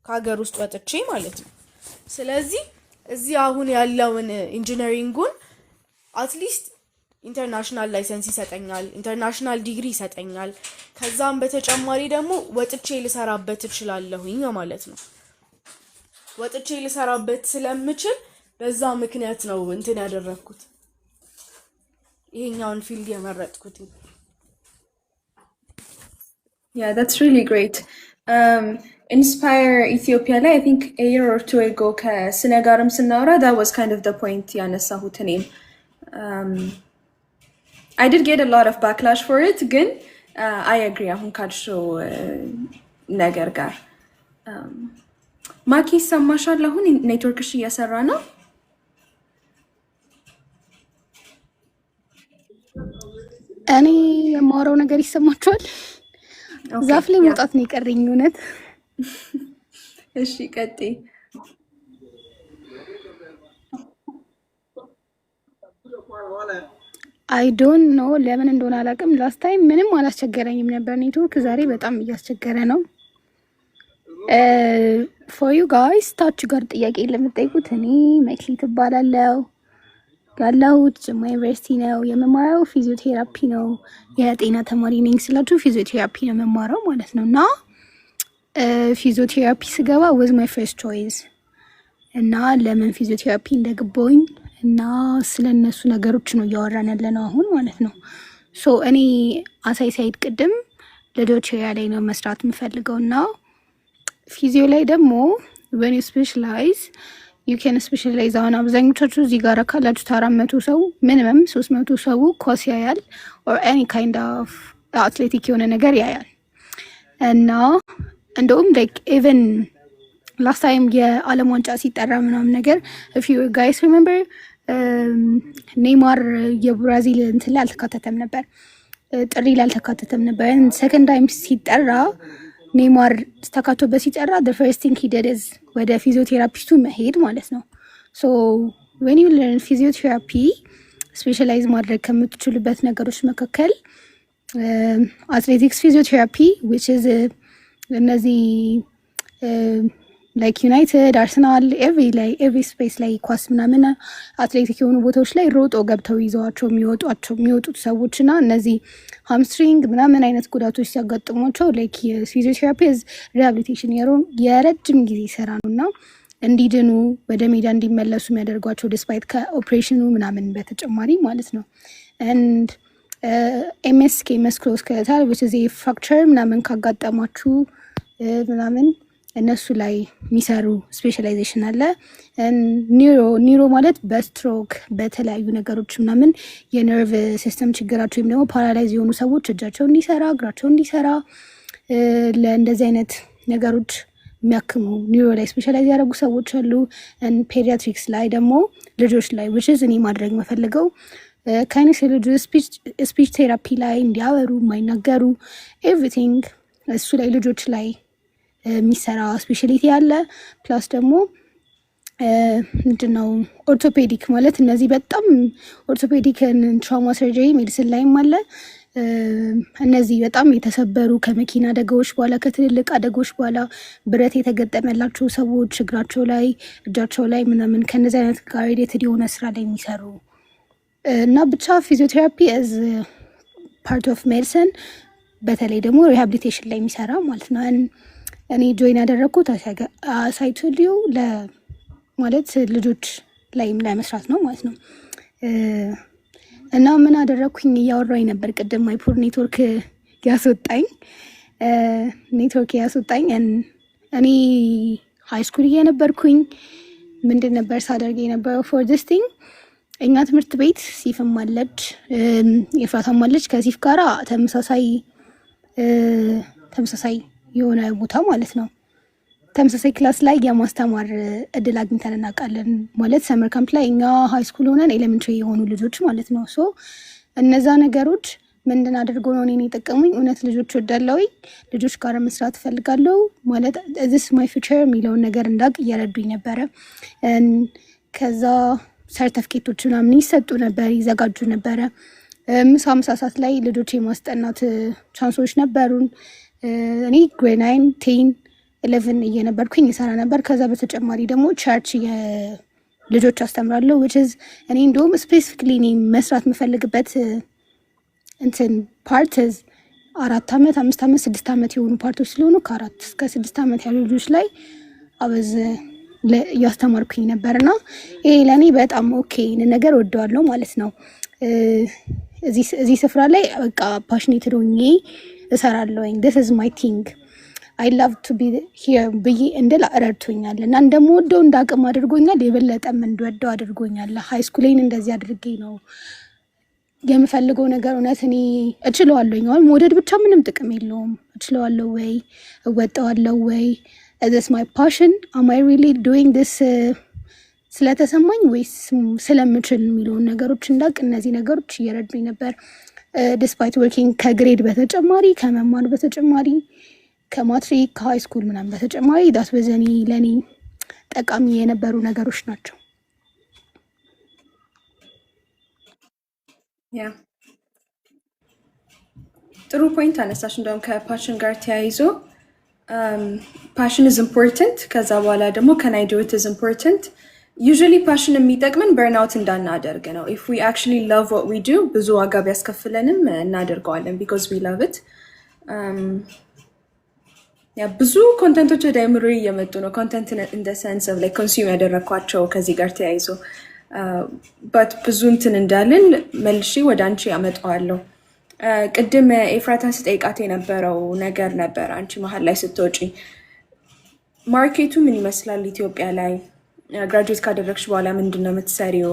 ከሀገር ውስጥ ወጥቼ ማለት ነው። ስለዚህ እዚህ አሁን ያለውን ኢንጂነሪንጉን አትሊስት ኢንተርናሽናል ላይሰንስ ይሰጠኛል፣ ኢንተርናሽናል ዲግሪ ይሰጠኛል። ከዛም በተጨማሪ ደግሞ ወጥቼ ልሰራበት እችላለሁኝ ማለት ነው። ወጥቼ ልሰራበት ስለምችል በዛ ምክንያት ነው እንትን ያደረኩት ይሄኛውን ፊልድ የመረጥኩት። Yeah, that's really great. Inspire Ethiopia ላይ I think a year or two ago ከስነ ጋርም ስናወራ that was kind of the point ያነሳሁት እኔም I did get a lot of backlash for it ግን I agree አሁን ካልሽው ነገር ጋር ማኪ ሰማሻል አሁን ኔትወርክሽ እየሰራ ነው እኔ የማወራው ነገር ይሰማችኋል ዛፍ ላይ መውጣት ነው የቀረኝ እውነት እሺ ቀጥይ I don't know ለምን እንደሆነ አላውቅም ላስት ታይም ምንም አላስቸገረኝም ነበር ኔትወርክ ዛሬ በጣም እያስቸገረ ነው for you guys ታች ጋር ጥያቄ ለምትጠይቁት እኔ መክሊት እባላለሁ ያለሁት ጅማ ዩኒቨርሲቲ ነው የምማረው ፊዚዮቴራፒ ነው የጤና ተማሪ ነኝ ስላችሁ ፊዚዮቴራፒ ነው የምማረው ማለት ነው እና ፊዚዮቴራፒ ስገባ was my first choice እና ለምን ፊዚዮቴራፒ እንደገባኝ እና ስለነሱ ነገሮች ነው ያወራን ያለነው አሁን ማለት ነው ሶ እኔ አሳይ ሳይድ ቅድም ልጆች ላይ ነው መስራት የምፈልገውና ፊዚዮ ላይ ደግሞ when you specialize you can specialize on አብዛኞቻችሁ እዚህ ጋር ካላችሁ 400 ሰው ሚኒመም 300 ሰው ኮርስ ያያል or any kind of athletic የሆነ ነገር ያያል እና እንደውም like even last time የዓለም ዋንጫ ሲጠራ ምናምን ነገር if you guys remember ኔይማር የብራዚል እንትን ላይ አልተካተተም ነበር ጥሪ ላይ አልተካተተም ነበር second time ሲጠራ ኔይማር ተካቶበት ሲጠራ the first thing he did is ወደ ፊዚዮቴራፒስቱ መሄድ ማለት ነው so when you learn physiotherapy specialize ማድረግ ከምትችሉበት ነገሮች መካከል athletics physiotherapy which is እነዚህ like United, Arsenal, every space ላይ ኳስ ምናምን አትሌቲክ የሆኑ ቦታዎች ላይ ሮጦ ገብተው ይዘዋቸው የሚወጡት ሰዎችና እነዚህ ሃምስትሪንግ ምናምን አይነት ጉዳቶች ሲያጋጥሟቸው like ፊዚዮቴራፒ ሪሃቢሊቴሽን የረጅም ጊዜ ስራ ነውና እንዲድኑ ወደ ሜዳ እንዲመለሱ የሚያደርጓቸው ዲስፓይት ከኦፕሬሽኑ ምናምን በተጨማሪ ማለት ነው and MSK musculoskeletal which is a fracture ምናምን ካጋጠማችሁ ምናምን እነሱ ላይ የሚሰሩ ስፔሻላይዜሽን አለ ኒውሮ ማለት በስትሮክ በተለያዩ ነገሮች ምናምን የነርቭ ሲስተም ችግራቸው ወይም ደግሞ ፓራላይዝ የሆኑ ሰዎች እጃቸው እንዲሰራ እግራቸው እንዲሰራ ለእንደዚህ አይነት ነገሮች የሚያክሙ ኒውሮ ላይ ስፔሻላይዝ ያደረጉ ሰዎች አሉ ፔዲያትሪክስ ላይ ደግሞ ልጆች ላይ which is እኔ ማድረግ መፈልገው ካይነስ ልጆች ስፒች ቴራፒ ላይ እንዲያወሩ የማይናገሩ ኤቭሪቲንግ እሱ ላይ ልጆች ላይ የሚሰራ ስፔሻሊቲ አለ ፕላስ ደግሞ ምንድነው ኦርቶፔዲክ ማለት እነዚህ በጣም ኦርቶፔዲክ ትራውማ ሰርጀሪ ሜዲሲን ላይም አለ እነዚህ በጣም የተሰበሩ ከመኪና አደጋዎች በኋላ ከትልልቅ አደጋዎች በኋላ ብረት የተገጠመላቸው ሰዎች እግራቸው ላይ እጃቸው ላይ ምናምን ከነዚህ አይነት ጋር ሪሌትድ የሆነ ስራ ላይ የሚሰሩ እና ብቻ ፊዚዮቴራፒ as part of medicine በተለይ ደግሞ ሪሃቢሊቴሽን ላይ የሚሰራ ማለት ነው እኔ ጆይን ያደረኩት ሳይቶሊዮ ማለት ልጆች ላይ መስራት ነው ማለት ነው እና ምን አደረኩኝ እያወራኝ ነበር ቅድም ማይፖር ኔትወርክ ያስወጣኝ እኔ ሃይ ስኩል እየነበርኩኝ ምንድን ነበር ሳደርግ የነበረው for this thing እኛ ትምህርት ቤት ሲፍም አለች የፍራታም አለች ከሲፍ ጋራ ተመሳሳይ የሆነ ቦታ ማለት ነው ተመሳሳይ ክላስ ላይ የማስተማር እድል አግኝተን እናውቃለን ማለት ሰመር ካምፕ ላይ እኛ ሃይ ስኩል ሆነን ኤሌመንተሪ የሆኑ ልጆች ማለት ነው ሶ እነዛ ነገሮች ምንድን አድርጎ ነው እኔን የጠቀሙኝ እውነት ልጆች ወዳለሁኝ ልጆች ጋር መስራት እፈልጋለሁ ማለት this my future የሚለውን ነገር እንዳውቅ እየረዱኝ ነበረ ከዛ ሰርተፍኬቶች ምናምን ይሰጡ ነበር ይዘጋጁ ነበረ ምሳ ሰዓት ላይ ልጆች የማስጠናት ቻንሶች ነበሩን እኔ ግሬድ 9 10 11 እየነበርኩኝ ይሰራ ነበር ከዛ በተጨማሪ ደግሞ ቸርች ልጆች አስተምራለሁ which is እኔ እንደውም ስፔሲፊክሊ እኔ መስራት የምፈልግበት እንትን ፓርት 4 ዓመት 5 ዓመት 6 ዓመት የሆኑ ፓርቶች ስለሆኑ ከ4 እስከ 6 ዓመት ያሉ ልጆች ላይ አበዝ እያስተማርኩኝ ነበርና ይሄ ለእኔ በጣም ኦኬ ነገር ወደዋለሁ ማለት ነው። እዚህ ስፍራ ላይ በቃ ፓሽኔትድ ሆኜ እሰራለሁኝ። this is my thing I love to be here ብዬ እንድል ረድቶኛል እና እንደምወደው እንዳቅም አድርጎኛል። የበለጠም እንድወደው አድርጎኛል። ሃይ ስኩሌን እንደዚህ አድርጌ ነው የምፈልገው ነገር እውነት እኔ እችለዋለሁኝ። አሁን መውደድ ብቻ ምንም ጥቅም የለውም። እችለዋለሁ ወይ እወጣዋለሁ ወይ is this my passion am I really doing this ስለተሰማኝ ወይስ ስለምችል የሚለውን ነገሮች እንዳቅ እነዚህ ነገሮች እየረዱኝ ነበር። despite working ከግሬድ በተጨማሪ ከመማር በተጨማሪ ከማትሪክ ከሃይ ስኩል ምናምን በተጨማሪ ዳት በዘኒ ለኔ ጠቃሚ የነበሩ ነገሮች ናቸው። ያ ጥሩ ፖይንት አነሳሽ። እንደውም ከፓሽን ጋር ተያይዞ ፓሽን is important ከዛ በኋላ ደግሞ can I do it is important usually ፓሽን የሚጠቅመን በርናውት እንዳናደርግ ነው። if we actually love what we do ብዙ ዋጋ ቢያስከፍለንም እናደርገዋለን because we love it። ያ ብዙ ኮንተንቶች ወደ አይምሮ እየመጡ ነው። ኮንተንት in the sense of like consume ያደረኳቸው ከዚህ ጋር ተያይዞ but ብዙ እንትን እንዳልን መልሼ ወደ አንቺ ያመጣዋለሁ። ቅድም ኤፍራታን ስጠይቃት የነበረው ነገር ነበር። አንቺ መሀል ላይ ስትወጪ ማርኬቱ ምን ይመስላል ኢትዮጵያ ላይ ግራጁዌት ካደረግሽ በኋላ ምንድነው የምትሰሪው?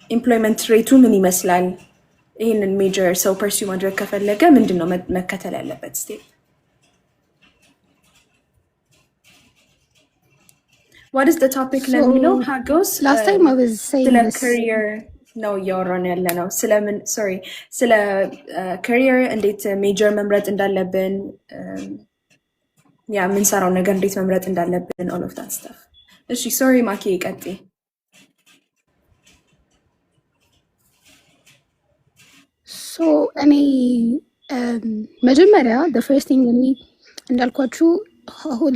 ኤምፕሎይመንት ሬቱ ምን ይመስላል? ይህንን ሜጀር ሰው ፐርሲው ማድረግ ከፈለገ ምንድነው መከተል ያለበት ስቴፕ? What is the topic ለሚለው ሀጎስ last time I was saying ስለ this career ነው እያወራን ያለ ነው። ስለ career እንዴት ሜጀር መምረጥ እንዳለብን ያ የምንሰራው ነገር እንዴት መምረጥ እንዳለብን all of that stuff። እሺ ሶሪ ማኪ ቀጥይ። so እኔ መጀመሪያ the first thing እኔ እንዳልኳችሁ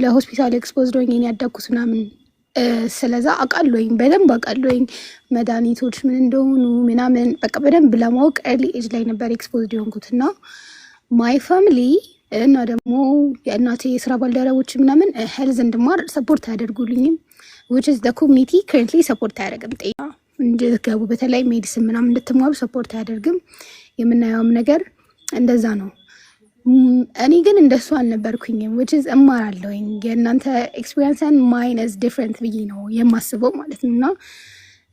ለሆስፒታል ኤክስፖዝድ ሆኜ ያደግኩት ምናምን ስለዛ አውቃለሁኝ፣ በደንብ አውቃለሁኝ መድኃኒቶች ምን እንደሆኑ ምናምን በቃ በደንብ ለማወቅ ኤርሊ ኤጅ ላይ ነበር ኤክስፖዝድ የሆንኩት እና ማይ ፋሚሊ እና ደግሞ የእናቴ የስራ ባልደረቦች ምናምን ሄልዝ እንድማር ሰፖርት አያደርጉልኝም which is the community currently ሰፖርት አያደርግም። ጤና እንድትገቡ በተለይ ሜዲሲን ምናምን እንድትማሩ ሰፖርት አያደርግም። የምናየውም ነገር እንደዛ ነው። እኔ ግን እንደሱ አልነበርኩኝም which is እማራለሁኝ የእናንተ ኤክስፒሪየንስ and mine is different ብዬ ነው የማስበው ማለት ነው። እና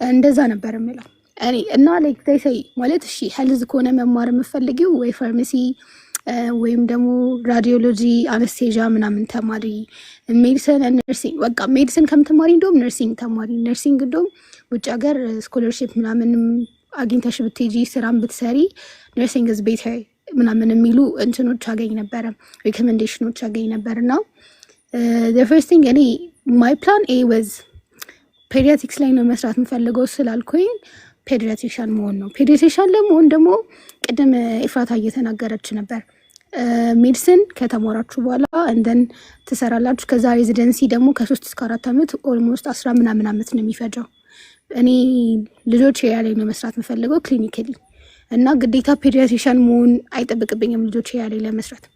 እንደዛ ነበር የምለው እኔ እና like they say ማለት እሺ ሄልዝ ከሆነ መማር የምፈልጊው ወይ ፋርማሲ ወይም ደግሞ ራዲዮሎጂ አነስቴዣ ምናምን ተማሪ፣ ሜዲሲን ነርሲንግ በቃ ሜዲሲን ከምትማሪ እንደውም ነርሲንግ ተማሪ። ነርሲንግ እንደውም ውጭ ሀገር ስኮለርሺፕ ምናምን አግኝተሽ ብትሄጂ ስራም ብትሰሪ ነርሲንግ is better ምናምን የሚሉ እንትኖች አገኝ ነበረ፣ ሪኮሜንዴሽኖች አገኝ ነበር። እና the first thing እኔ my plan A was ፔዲያትሪክስ ላይ ነው መስራት የምፈልገው ስላልኩኝ ፔዲያትሪሻን መሆን ነው። ፔዲያትሪሻን ለመሆን ደግሞ ቅድም ኤፍራታ እየተናገረች ነበር ሜዲሲን ከተማራችሁ በኋላ እንደን ትሰራላችሁ። ከዛ ሬዚደንሲ ደግሞ ከ3 እስከ 4 ዓመት ኦልሞስት 10 ምናምን ዓመት ነው የሚፈጀው። እኔ ልጆች ላይ ነው መስራት የምፈልገው ክሊኒካሊ እና ግዴታ ፔዲያትሪሻን መሆን አይጠብቅብኝም ልጆች ላይ ለመስራት።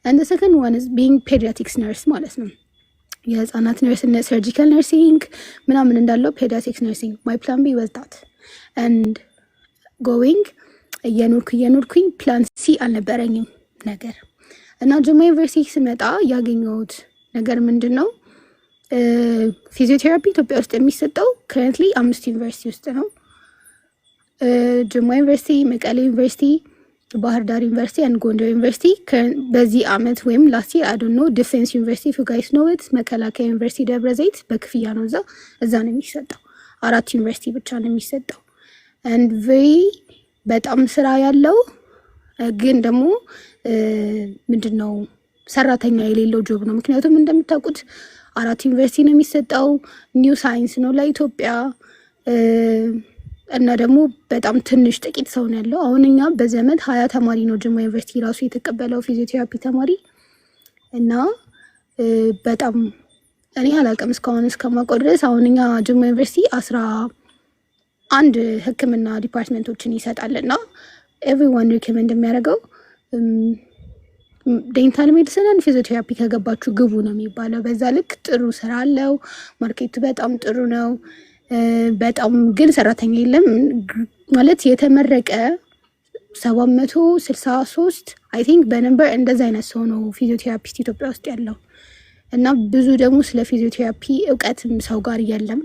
and the second one is being pediatrics nurse ማለት ነው። የህፃናት ነርስነት ሰርጂካል ነርሲንግ ምናምን እንዳለው ፔዲያትሪክስ ነርሲንግ my plan B was that and going እየኖርኩኝ ፕላን ሲ አልነበረኝም ነገር እና ጅማ ዩኒቨርሲቲ ስመጣ ያገኘሁት ነገር ምንድን ነው? ፊዚዮቴራፒ ኢትዮጵያ ውስጥ የሚሰጠው ከረንትሊ 5 ዩኒቨርሲቲ ውስጥ ነው። ጅማ ዩኒቨርሲቲ፣ መቀሌ ዩኒቨርሲቲ፣ ባህር ዳር ዩኒቨርሲቲ and ጎንደር ዩኒቨርሲቲ በዚህ አመት ወይም ላስት ይር አይ ዶንት ኖ ዲፌንስ ዩኒቨርሲቲ ዩ ጋይስ ኖ ኢት መከላከያ ዩኒቨርሲቲ ደብረ ዘይት በክፍያ ነው እዛ ነው የሚሰጠው። 4 ዩኒቨርሲቲ ብቻ ነው የሚሰጠው and very በጣም ስራ ያለው ግን ደግሞ ምንድነው ሰራተኛ የሌለው ጆብ ነው። ምክንያቱም እንደምታውቁት 4 ዩኒቨርሲቲ ነው የሚሰጠው። ኒው ሳይንስ ነው ለኢትዮጵያ እና ደግሞ በጣም ትንሽ ጥቂት ሰው ነው ያለው። አሁን እኛ በዘመን 20 ተማሪ ነው ጅማ ዩኒቨርሲቲ ራሱ የተቀበለው ፊዚዮቴራፒ ተማሪ እና በጣም እኔ አላውቅም እስካሁን እስከማውቀው ድረስ። አሁን እኛ ጅማ ዩኒቨርሲቲ 11 ሕክምና ዲፓርትመንቶችን ይሰጣልና ኤቭሪዋን ሪኮመንድ የሚያደርገው ዴንታል ሜዲሲንን ፊዚዮቴራፒ ከገባችሁ ግቡ ነው የሚባለው። በዛ ልክ ጥሩ ስራ አለው። ማርኬቱ በጣም ጥሩ ነው። በጣም ግን ሰራተኛ የለም ማለት የተመረቀ 763 አይ ቲንክ በነምበር እንደዛ አይነት ሰው ነው ፊዚዮቴራፒስት ኢትዮጵያ ውስጥ ያለው እና ብዙ ደግሞ ስለ ፊዚዮቴራፒ እውቀትም ሰው ጋር የለም።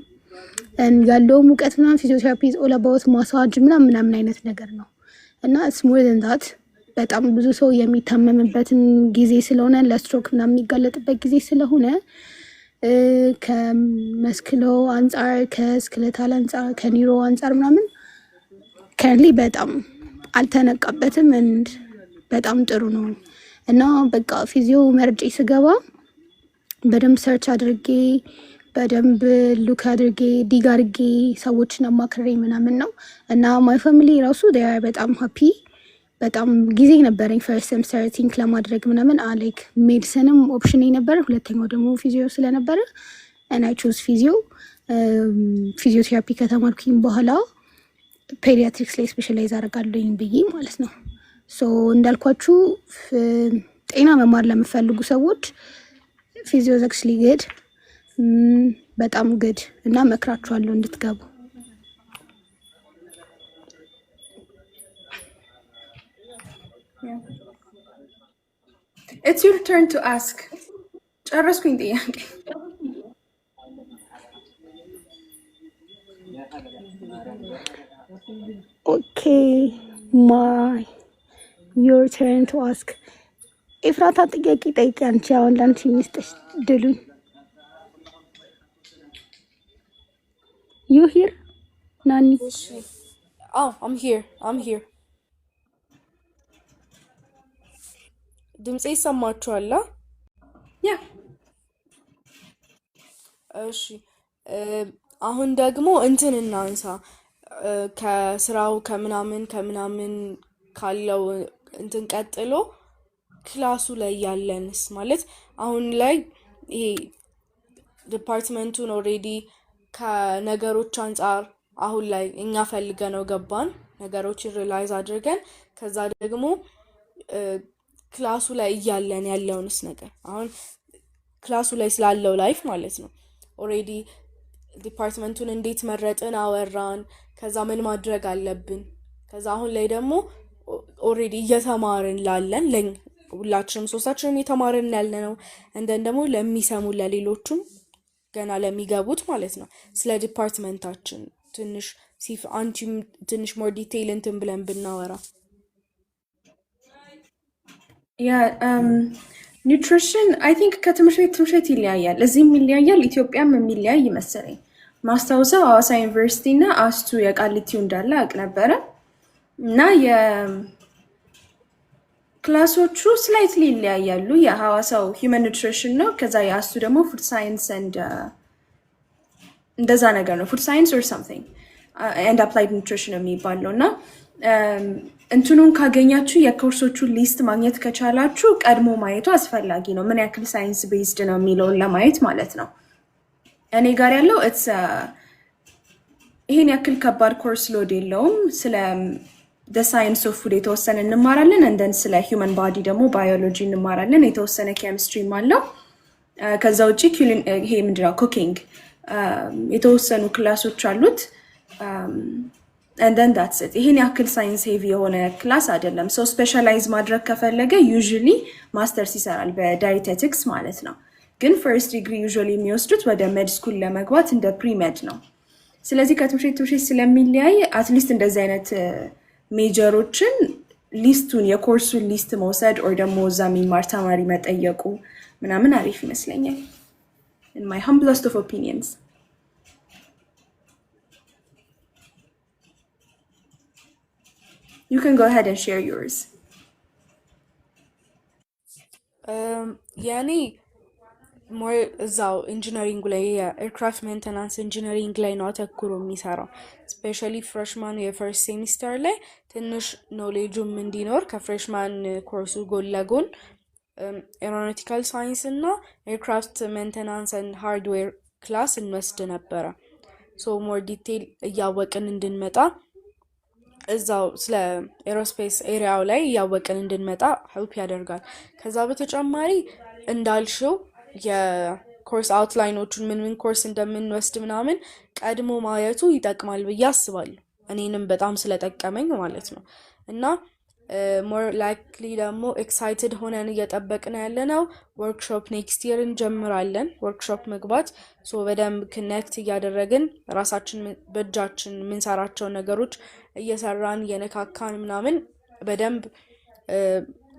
ያለውም እውቀት ምናምን ፊዚዮቴራፒ ኦል አባውት ማሳጅ ምናምን አይነት ነገር ነው እና ኢትስ ሞር ዛን ዛት በጣም ብዙ ሰው የሚታመምበትን ጊዜ ስለሆነ ለስትሮክ ምናምን የሚጋለጥበት ጊዜ ስለሆነ ከመስክሎ አንጻር ከስክለታል አንጻር ከኒሮ አንጻር ምናምን ከርሊ በጣም አልተነቃበትም። በጣም ጥሩ ነው እና በቃ ፊዚዮ መርጬ ስገባ በደንብ ሰርች አድርጌ በደንብ ሉክ አድርጌ ዲግ አድርጌ ሰዎችን አማክሬ ምናምን ነው እና ማይ ፋሚሊ ራሱ ዴይ በጣም ሃፒ። በጣም ጊዜ ነበረኝ ፈርስት ሴምስተር ቲንክ ለማድረግ ምናምን አላይክ ሜዲሲንም ኦፕሽን ነበር። ሁለተኛው ደግሞ ፊዚዮ ስለነበረ እና አይ ቹዝ ፊዚዮቴራፒ ከተማርኩኝ በኋላ ፔዲያትሪክስ ላይ ስፔሻላይዝ አደርጋለሁኝ ብዬ ማለት ነው። ሶ እንዳልኳችሁ ጤና መማር ለምፈልጉ ሰዎች ፊዚዮ ኢዝ አክቹዋሊ ጉድ በጣም ጉድ እና መክራችኋለሁ እንድትገቡ። It's your turn to ask. ጨረስኩኝ ጥያቄ። Okay, your turn to ask. ኤፍራታ ጥያቄ ጠይቂ አንቺ። አሁን ላንቺ ሚስጥሽ ድሉን you here ናኒ? Oh, I'm here. ድምጼ ይሰማችኋል? ያ እሺ አሁን ደግሞ እንትን እናንሳ ከስራው ከምናምን ካለው እንትን ቀጥሎ ክላሱ ላይ ያለንስ ማለት አሁን ላይ ይሄ ዲፓርትመንቱን ኦልሬዲ ከነገሮች አንጻር አሁን ላይ እኛ ፈልገነው ገባን ነገሮችን ሪላይዝ አድርገን ከዛ ደግሞ ክላሱ ላይ እያለን ያለውንስ ነገር አሁን ክላሱ ላይ ስላለው ላይፍ ማለት ነው ኦልሬዲ ዲፓርትመንቱን እንዴት መረጥን አወራን ከዛ ምን ማድረግ አለብን ከዛ አሁን ላይ ደግሞ ኦልሬዲ እየተማርን ላለን ሁላችንም ሶስታችንም እየተማርን ያለነው እንደን ደግሞ ለሚሰሙ ለሌሎቹም ገና ለሚገቡት ማለት ነው ስለ ዲፓርትመንታችን ትንሽ አንቺም ትንሽ ሞር ዲቴይል እንትን ብለን ብናወራ ኒውትሪሽን አይ ቲንክ ከትምህርት ቤት ይለያያል። እዚህም ይለያያል፣ ኢትዮጵያም የሚለያይ ይመስለኝ። ማስታውሰው ሐዋሳ ዩኒቨርሲቲ እና አስቱ የቃሊቲው እንዳለ አውቅ ነበረ እና የክላሶቹ ስላይትሊ ይለያያሉ። የሐዋሳው ሂውመን ኒውትሪሽን ነው፣ ከዛ የአስቱ ደግሞ ፉድ ሳይንስ እንደዛ ነገር ነው። ፉድ ሳይንስ ኦር ሳምቲንግ ኤንድ አፕላይድ ኒውትሪሽን የሚባለው እና እንትኑን ካገኛችሁ የኮርሶቹ ሊስት ማግኘት ከቻላችሁ ቀድሞ ማየቱ አስፈላጊ ነው። ምን ያክል ሳይንስ ቤዝድ ነው የሚለውን ለማየት ማለት ነው። እኔ ጋር ያለው ይሄን ያክል ከባድ ኮርስ ሎድ የለውም። ስለ ሳይንስ ኦፍ ፉድ የተወሰነ እንማራለን። እንደን ስለ ሂውመን ባዲ ደግሞ ባዮሎጂ እንማራለን። የተወሰነ ኬሚስትሪም አለው። ከዛ ውጭ ይሄ ምንድነው ኩኪንግ የተወሰኑ ክላሶች አሉት። and then that's it ይሄን ያክል ሳይንስ ሄቪ የሆነ ክላስ አይደለም። ሶ ስፔሻላይዝ ማድረግ ከፈለገ ዩዥሊ ማስተርስ ይሰራል በዳይቴቲክስ ማለት ነው። ግን ፈርስት ዲግሪ ዩዥሊ የሚወስዱት ወደ ሜድ ስኩል ለመግባት እንደ ፕሪሜድ ነው። ስለዚህ ከትምህርት ቤት ስለሚለያይ አትሊስት እንደዚህ አይነት ሜጀሮችን ሊስቱን የኮርሱን ሊስት መውሰድ ኦር ደግሞ እዛ የሚማር ተማሪ መጠየቁ ምናምን አሪፍ ይመስለኛል in my humblest of opinions. You can go ahead and share yours. ያኔ ሞር እዛው ኢንጂነሪንግ ላይ የኤርክራፍት ሜንቴናንስ ኢንጂነሪንግ ላይ ነው አተኩሮ የሚሰራው። ስፔሻሊ ፍሬሽማን የፈርስት ሴሚስተር ላይ ትንሽ ኖሌጁም እንዲኖር ከፍሬሽማን ኮርሱ ጎን ለጎን ኤሮኖቲካል ሳይንስ እና ኤርክራፍት ሜንቴናንስ ኤንድ ሃርድዌር ክላስ እንወስድ ነበረ። ሶ ሞር ዲቴይል እያወቅን እንድንመጣ እዛው ስለ ኤሮስፔስ ኤሪያው ላይ እያወቅን እንድንመጣ ሄልፕ ያደርጋል። ከዛ በተጨማሪ እንዳልሽው የኮርስ አውትላይኖቹን ምን ኮርስ እንደምንወስድ ምናምን ቀድሞ ማየቱ ይጠቅማል ብዬ አስባለሁ። እኔንም በጣም ስለጠቀመኝ ማለት ነው። እና ሞር ላይክሊ ደግሞ ኤክሳይትድ ሆነን እየጠበቅን ያለ ነው ወርክሾፕ ኔክስት ይር እንጀምራለን። ወርክሾፕ መግባት በደንብ ክኔክት እያደረግን ራሳችን በእጃችን የምንሰራቸው ነገሮች እየሰራን እየነካካን ምናምን በደንብ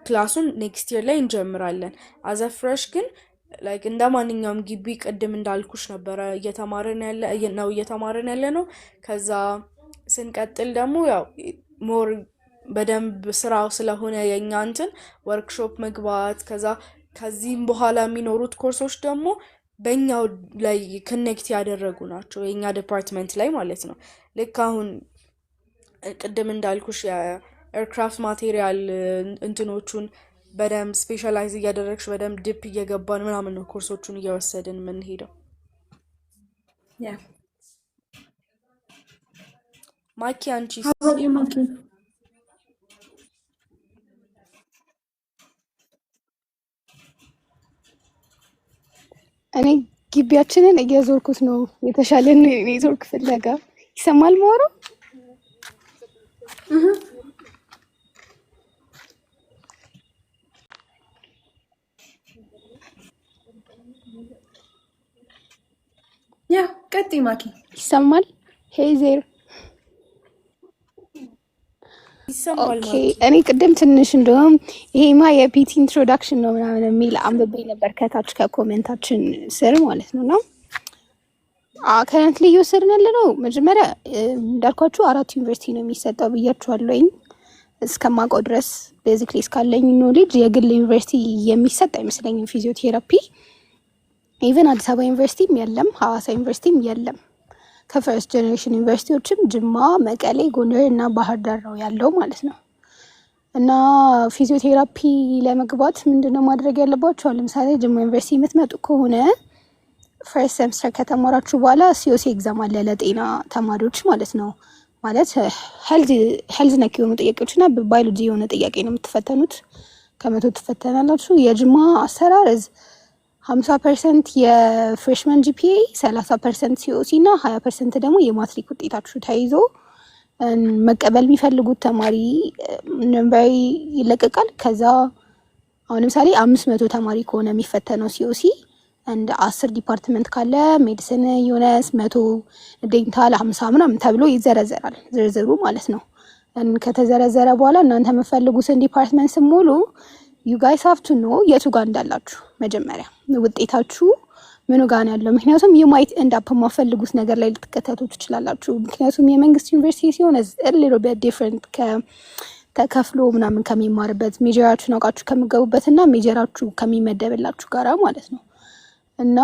ክላሱን ኔክስት ይር ላይ እንጀምራለን። አዘ ፍሬሽ ግን ላይክ እንደ ማንኛውም ግቢ ቅድም እንዳልኩሽ ነበረ እየተማረን ያለ ነው። ከዛ ስንቀጥል ደግሞ ያው ሞር በደንብ ስራው ስለሆነ የኛ እንትን ወርክሾፕ መግባት ከዚህም በኋላ የሚኖሩት ኮርሶች ደግሞ በእኛው ላይ ኮኔክት ያደረጉ ናቸው፣ የኛ ዲፓርትመንት ላይ ማለት ነው። ልክ አሁን ቅድም እንዳልኩሽ የኤርክራፍት ማቴሪያል እንትኖቹን በደንብ ስፔሻላይዝ እያደረግሽ በደንብ ዲፕ እየገባን ምናምን ነው ኮርሶቹን እየወሰድን የምንሄደው። ማኪ አንቺ እኔ ግቢያችንን እየዞርኩት ነው የተሻለ ኔትወርክ ፍለጋ። ይሰማል ሞሮ? ያ ቀጥይ ማኪ። ይሰማል? ሄይ ዜር ይሰማል። ኦኬ እኔ ቅድም ትንሽ እንደውም ይሄማ የፒቲ ኢንትሮዳክሽን ነው ምናምን የሚል አንብቤ ነበር ከታች ከኮሜንታችን ስር ማለት ነው። ከረንትሊ እየወሰድን ያለ ነው መጀመሪያ እንዳልኳችሁ 4 ዩኒቨርሲቲ ነው የሚሰጠው ብያችኋለሁኝ። እስከማውቀው ድረስ ቤዚክሊ እስካለኝ ኖሌጅ የግል ዩኒቨርሲቲ የሚሰጥ አይመስለኝም ፊዚዮቴራፒ። ኢቨን አዲስ አበባ ዩኒቨርሲቲም የለም፣ ሐዋሳ ዩኒቨርሲቲም የለም። ከፈርስት ጀነሬሽን ዩኒቨርሲቲዎችም ጅማ፣ መቀሌ፣ ጎንደር እና ባህር ዳር ነው ያለው ማለት ነው። እና ፊዚዮቴራፒ ለመግባት ምንድነው ማድረግ ያለባችሁ? ለምሳሌ ጅማ ዩኒቨርሲቲ የምትመጡ ከሆነ ፈርስት ሴምስተር ከተማራችሁ በኋላ ሲኦሲ ኤግዛም አለ ለጤና ተማሪዎች ማለት ነው። ማለት ሄልዝ ነክ የሆኑ ጥያቄዎችና ባዮሎጂ የሆነ ጥያቄ ነው የምትፈተኑት። ከመቶ ትፈተናላችሁ። የጅማ አሰራር 50% የፍሬሽማን ጂፒኤ፣ 30% ሲኦሲ እና 20% ደግሞ የማትሪክ ውጤታችሁ ተይዞ መቀበል የሚፈልጉት ተማሪ ነምበር ይለቀቃል። ከዛ አሁን ለምሳሌ 500 ተማሪ ከሆነ የሚፈተነው ሲኦሲ እንደ 10 ዲፓርትመንት ካለ ሜዲሲን፣ ዩነስ፣ 100 ዴንታል፣ 50 ምናምን ተብሎ ይዘረዘራል ዝርዝሩ ማለት ነው። ከተዘረዘረ በኋላ እናንተ የምትፈልጉትን ዲፓርትመንት ስሙሉ ዩ ጋይስ ሃቭ ቱ ኖ የቱ ጋር እንዳላችሁ መጀመሪያ ውጤታችሁ ምኑ ጋር ያለው። ምክንያቱም ዩ ማይት ኤንድ አፕ የማፈልጉት ነገር ላይ ልትከተቱ ትችላላችሁ። ምክንያቱም የመንግስት ዩኒቨርሲቲ ሲሆን ሊትል ቢት ዲፍረንት ተከፍሎ ምናምን ከሚማርበት ሜጀራችሁን አውቃችሁ ከምገቡበት እና ሜጀራችሁ ከሚመደብላችሁ ጋራ ማለት ነው። እና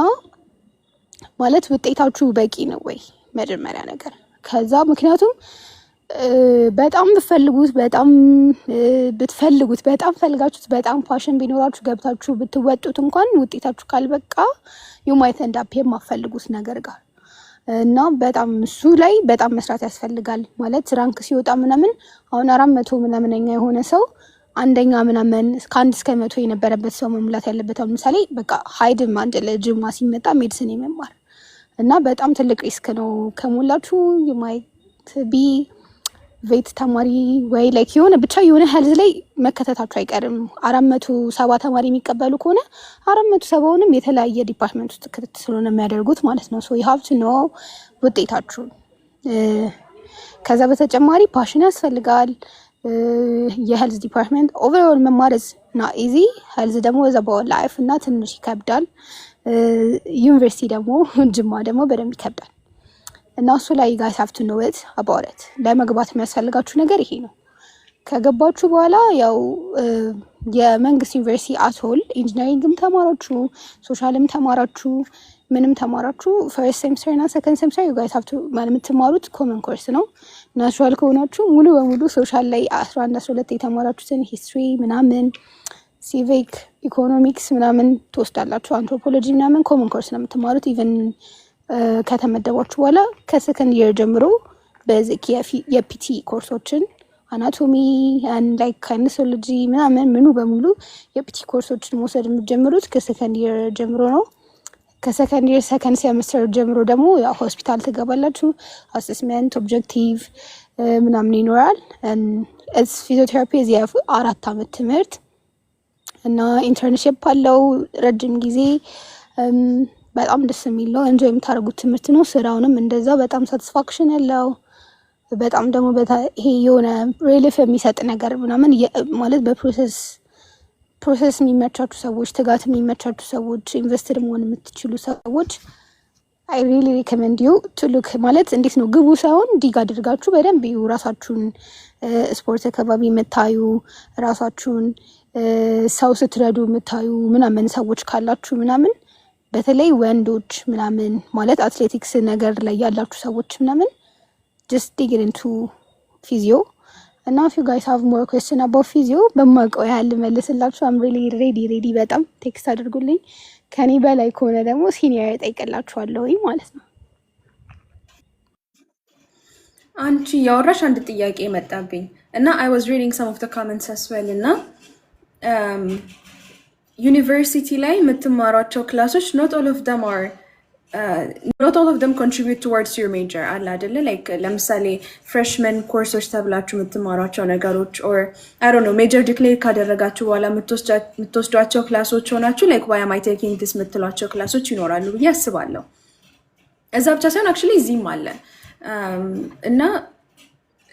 ማለት ውጤታችሁ በቂ ነው ወይ መጀመሪያ ነገር። ከዛ ምክንያቱም በጣም ብትፈልጉት በጣም ፈልጋችሁት በጣም ፓሽን ቢኖራችሁ ገብታችሁ ብትወጡት እንኳን ውጤታችሁ ካልበቃ ዩ ማይት ኤንድ አፕ የማፈልጉት ነገር ጋር እና በጣም እሱ ላይ በጣም መስራት ያስፈልጋል። ማለት ራንክ ሲወጣ ምናምን አሁን 400 ምናምንኛ የሆነ ሰው አንደኛ ምናምን ከ1 እስከ 100 የነበረበት ሰው መሙላት ያለበት። አሁን ምሳሌ በቃ ሃይድም አንድ ለጅማ ሲመጣ ሜዲሲን የመማር እና በጣም ትልቅ ሪስክ ነው። ከሞላችሁ ዩ ማይት ቢ ቬት ተማሪ ወይ ላይክ የሆነ ብቻ የሆነ ሄልዝ ላይ መከተታችሁ አይቀርም። 470 ተማሪ የሚቀበሉ ከሆነ 470ንም የተለያየ ዲፓርትመንት ውስጥ ክትትል ስለሆነ የሚያደርጉት ማለት ነው። ሶ ዩ ሃቭ ቱ ኖ ውጤታችሁን። ከዛ በተጨማሪ ፓሽን ያስፈልጋል። የሄልዝ ዲፓርትመንት ኦቨርኦል መማርዝ ና ኢዚ። ሄልዝ ደግሞ ዘባው ላይፍ እና ትንሽ ይከብዳል። ዩኒቨርሲቲ ደግሞ ጅማ ደግሞ በደንብ ይከብዳል። እና እሱ ላይ ጋይስ ሃቭ ቱ ኖ ኢት አባውት ኢት። ለመግባት የሚያስፈልጋችሁ ነገር ይሄ ነው። ከገባችሁ በኋላ ያው የመንግስት ዩኒቨርሲቲ አቶል ኢንጂነሪንግም ተማራችሁ፣ ሶሻልም ተማራችሁ፣ ምንም ተማራችሁ ፈርስት ሴምስተር እና ሰከንድ ሴምስተር ዩ ጋይስ ሃቭ ቱ ማለት የምትማሩት ኮመን ኮርስ ነው። ናቹራል ከሆናችሁ ሙሉ በሙሉ ሶሻል ላይ 11 12 የተማራችሁትን ሂስትሪ ምናምን ሲቪክ ኢኮኖሚክስ ምናምን ትወስዳላችሁ። አንትሮፖሎጂ ምናምን ኮመን ኮርስ ነው የምትማሩት። ኢቨን ከተመደባችሁ በኋላ ከሰከንድ ይር ጀምሮ በዚክ የፒቲ ኮርሶችን አናቶሚ ላይክ ካይነሶሎጂ ምናምን ምኑ በሙሉ የፒቲ ኮርሶችን መውሰድ የምትጀምሩት ከሰከንድ ይር ጀምሮ ነው። ከሰከንድ ይር ሰከንድ ሴምስተር ጀምሮ ደግሞ ያው ሆስፒታል ትገባላችሁ። አሴስመንት ኦብጀክቲቭ ምናምን ይኖራል። ፊዚዮቴራፒ የዚህ 4 ዓመት ትምህርት እና ኢንተርንሽፕ አለው ረጅም ጊዜ። በጣም ደስ የሚል ነው። እንጆይ የምታደርጉት ትምህርት ነው። ስራውንም እንደዛ በጣም ሳቲስፋክሽን ያለው በጣም ደግሞ ይሄ የሆነ ሪሊፍ የሚሰጥ ነገር ምናምን ማለት በፕሮሰስ የሚመቻችሁ ሰዎች፣ ትጋት የሚመቻችሁ ሰዎች፣ ኢንቨስትድ መሆን የምትችሉ ሰዎች አይ ሪሊ ሪኮመንድ ዩ ቱ ሉክ። ማለት እንዴት ነው ግቡ ሳይሆን ዲግ አድርጋችሁ በደንብ ዩ ራሳችሁን ስፖርት አካባቢ የምታዩ ራሳችሁን ሰው ስትረዱ የምታዩ ምናምን ሰዎች ካላችሁ ምናምን በተለይ ወንዶች ምናምን ማለት አትሌቲክስ ነገር ላይ ያላችሁ ሰዎች ምናምን just dig into physio. And now if you guys have more question about physio በማውቀው ያህል መልስላችሁ። I'm really ready በጣም ቴክስት አድርጉልኝ። ከኔ በላይ ከሆነ ደግሞ ሲኒየር እጠይቅላችኋለሁ ማለት ነው። አንቺ ያወራሽ አንድ ጥያቄ መጣብኝ እና I was reading some of the comments as well እና ዩኒቨርሲቲ ላይ የምትማሯቸው ክላሶች not all of them contribute towards your major አለ አይደለ? like ለምሳሌ ፍሬሽመን ኮርሶች ተብላችሁ የምትማሯቸው ነገሮች or I don't know ሜጀር ዲክሌር ካደረጋችሁ በኋላ የምትወስዷቸው ክላሶች ሆናችሁ like why am I taking this የምትሏቸው ክላሶች ይኖራሉ ብዬ አስባለሁ። እዛ ብቻ ሳይሆን actually እዚህም አለ እና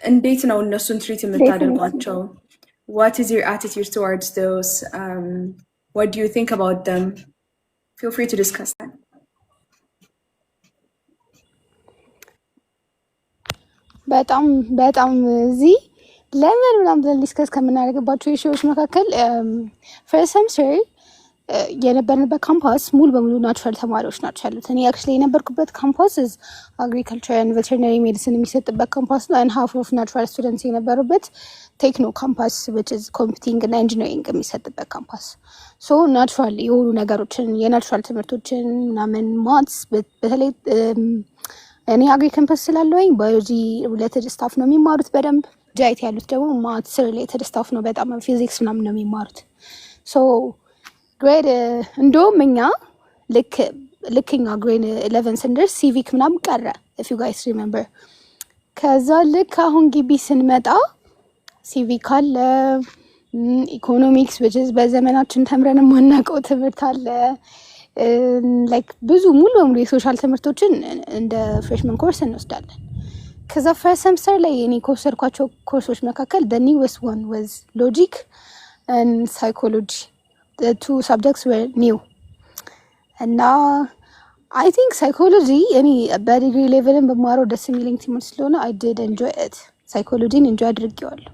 እንዴት ነው እነሱን ትሪት የምታደርጓቸው? what is your attitude towards those? What do you think about them? Feel free to discuss that. በጣም እዚህ ለምን ምናምን ብለን ዲስከስ ከምናደርግባቸው ኢሹዎች መካከል ፈርስት ሴምስተር የነበርንበት ካምፓስ ሙሉ በሙሉ ናቹራል ተማሪዎች ናቸው ያሉት። እኔ አክቹዋሊ የነበርኩበት ካምፓስ አግሪካልቸር ኤንድ ቬተርነሪ ሜዲሲን የሚሰጥበት ካምፓስ ነው። and half of ናቹራል ስቱደንትስ የነበሩበት ቴክኖ ካምፓስ which is ኮምፒውቲንግ እና ኢንጂነሪንግ የሚሰጥበት ካምፓስ። ሶ ናቹራል የሆኑ ነገሮችን የናቹራል ትምህርቶችን ምናምን ማትስ በተለይ እኔ አግሪ ካምፓስ ስላለሁኝ ባዮሎጂ ሪሌትድ ስታፍ ነው የሚማሩት በደንብ። ጃይት ያሉት ደግሞ ማትስ ሪሌትድ ስታፍ ነው በጣም ፊዚክስ ምናምን ነው የሚማሩት። ሶ ግሬድ እንደውም እኛ ልክኛ ግሬድ 11 ስንደርስ ሲቪክ ምናምን ቀረ if you guys remember። ከዛ ልክ አሁን ግቢ ስንመጣ ሲቪክ አለ፣ ኢኮኖሚክስ which is በዘመናችን ተምረን የማናውቀው ትምህርት አለ። ላይክ ብዙ ሙሉ በሙሉ የሶሻል ትምህርቶችን እንደ ፍሬሽመን ኮርስ እንወስዳለን። ከዛ ፈርስት ሴምስተር ላይ እኔ ከወሰድኳቸው ኮርሶች መካከል the newest one was logic and psychology. The 2 subjects were new. እና I think psychology እኔ በዲግሪ ሌቨልን በማረው ደስ የሚለኝ ትምህርት ስለሆነ I did enjoy it. ሳይኮሎጂን enjoy አድርጌዋለሁ።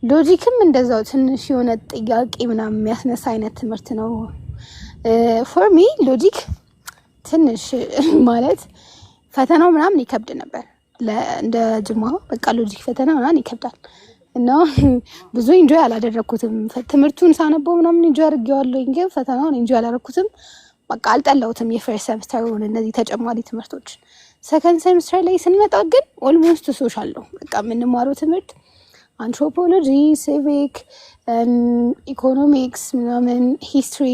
ሎጂክም እንደዛው ትንሽ የሆነ ጥያቄ ምናምን የሚያስነሳ አይነት ትምህርት ነው። ፎር ሚ ሎጂክ ትንሽ ማለት ፈተናው ምናምን ይከብድ ነበር። እንደ ጅማ በቃ ሎጂክ ፈተና ምናምን ይከብዳል እና ብዙ ኢንጆይ አላደረኩትም። ትምህርቱን ሳነበው ምናምን ኢንጆይ አድርጌዋለሁ፣ ግን ፈተናውን ኢንጆይ አላደረኩትም። በቃ አልጠላሁትም የፈርስት ሴምስተር እነዚህ ተጨማሪ ትምህርቶች። ሰከንድ ሴምስተር ላይ ስንመጣ ግን ኦልሞስት ሶሻል ነው በቃ የምንማረው ትምህርት አንትሮፖሎጂ፣ ሲቪክ፣ ኢኮኖሚክስ ምናምን፣ ሂስትሪ፣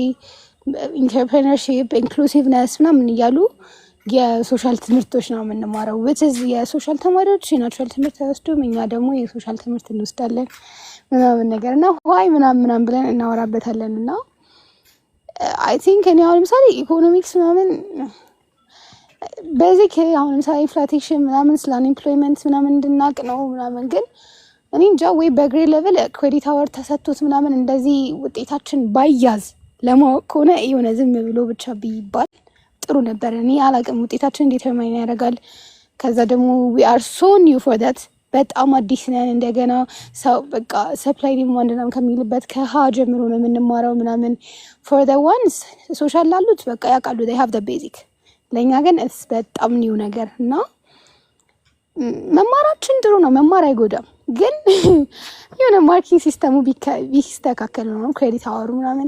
ኢንተርፕረነርሺፕ፣ ኢንክሉሲቭነስ ምናምን እያሉ የሶሻል ትምህርቶች ነው የምንማረው። የሶሻል ተማሪዎች የናቹራል ትምህርት አይወስዱም፣ እኛ ደግሞ የሶሻል ትምህርት እንወስዳለን ምናምን ነገር እና ዋይ ምናምን ብለን እናወራበታለን። እና አይ ቲንክ እኔ አሁን ለምሳሌ ኢኮኖሚክስ ምናምን ቤዚክ አሁን ለምሳሌ ኢንፍላቴሽን ምናምን ስለ አንኤምፕሎይመንት ምናምን እንድናቅ ነው ምናምን፣ ግን እኔ እንጃ ወይ በግሬድ ሌቭል ክሬዲት አወር ተሰጥቶት ምናምን እንደዚህ ውጤታችን ባያዝ ለማወቅ ከሆነ የሆነ ዝም ብሎ ብቻ ቢባል ጥሩ ነበር። እኔ አላቅም ውጤታችን ዲተርማይን ያደርጋል። ከዛ ደግሞ we are so new for that በጣም አዲስ ነን። እንደገና ሰው በቃ ሰፕላይ ዲማንድ ነው ከሚልበት ከሀ ጀምሮ ነው የምንማረው ምናምን። for the ones ሶሻል ላሉት በቃ ያውቃሉ they have the basic። ለእኛ ግን በጣም ኒው ነገር እና መማራችን ጥሩ ነው፣ መማር አይጎዳም። ግን የሆነ ማርኪንግ ሲስተሙ ቢስተካከል ነው ክሬዲት አወሩ ምናምን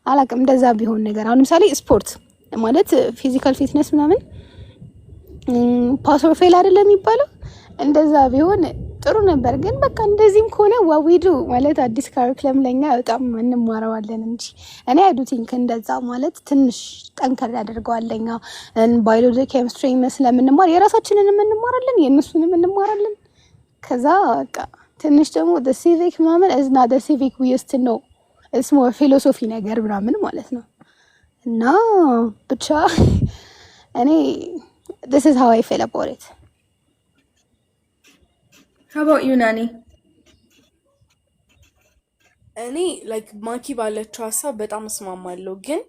አላውቅም። እንደዛ ቢሆን ነገር አሁን ለምሳሌ ስፖርት ማለት ፊዚካል ፊትነስ ምናምን ፓስ ኦር ፌል አይደለም የሚባለው፣ እንደዛ ቢሆን ጥሩ ነበር። ግን በቃ እንደዚህም ከሆነ ዋዊዱ ማለት አዲስ ካሪኩለም ለኛ በጣም እንማረዋለን እንጂ እኔ አይ ዱ ቲንክ እንደዛ ማለት ትንሽ ጠንከር ያደርገዋል። ለኛ ባዮሎጂ ኬሚስትሪ ስለምንማር የራሳችንን እንማራለን፣ የእነሱንም እንማራለን። ከዛ በቃ ትንሽ ደግሞ the civic ምናምን is not the civic we used to know, it's more philosophy ነገር ምናምን ማለት ነው። እና ብቻ እኔ this is how I feel about it. How about you, Nani? እኔ ላይክ ማኪ ባለችው ሀሳብ በጣም እስማማለሁ። ግን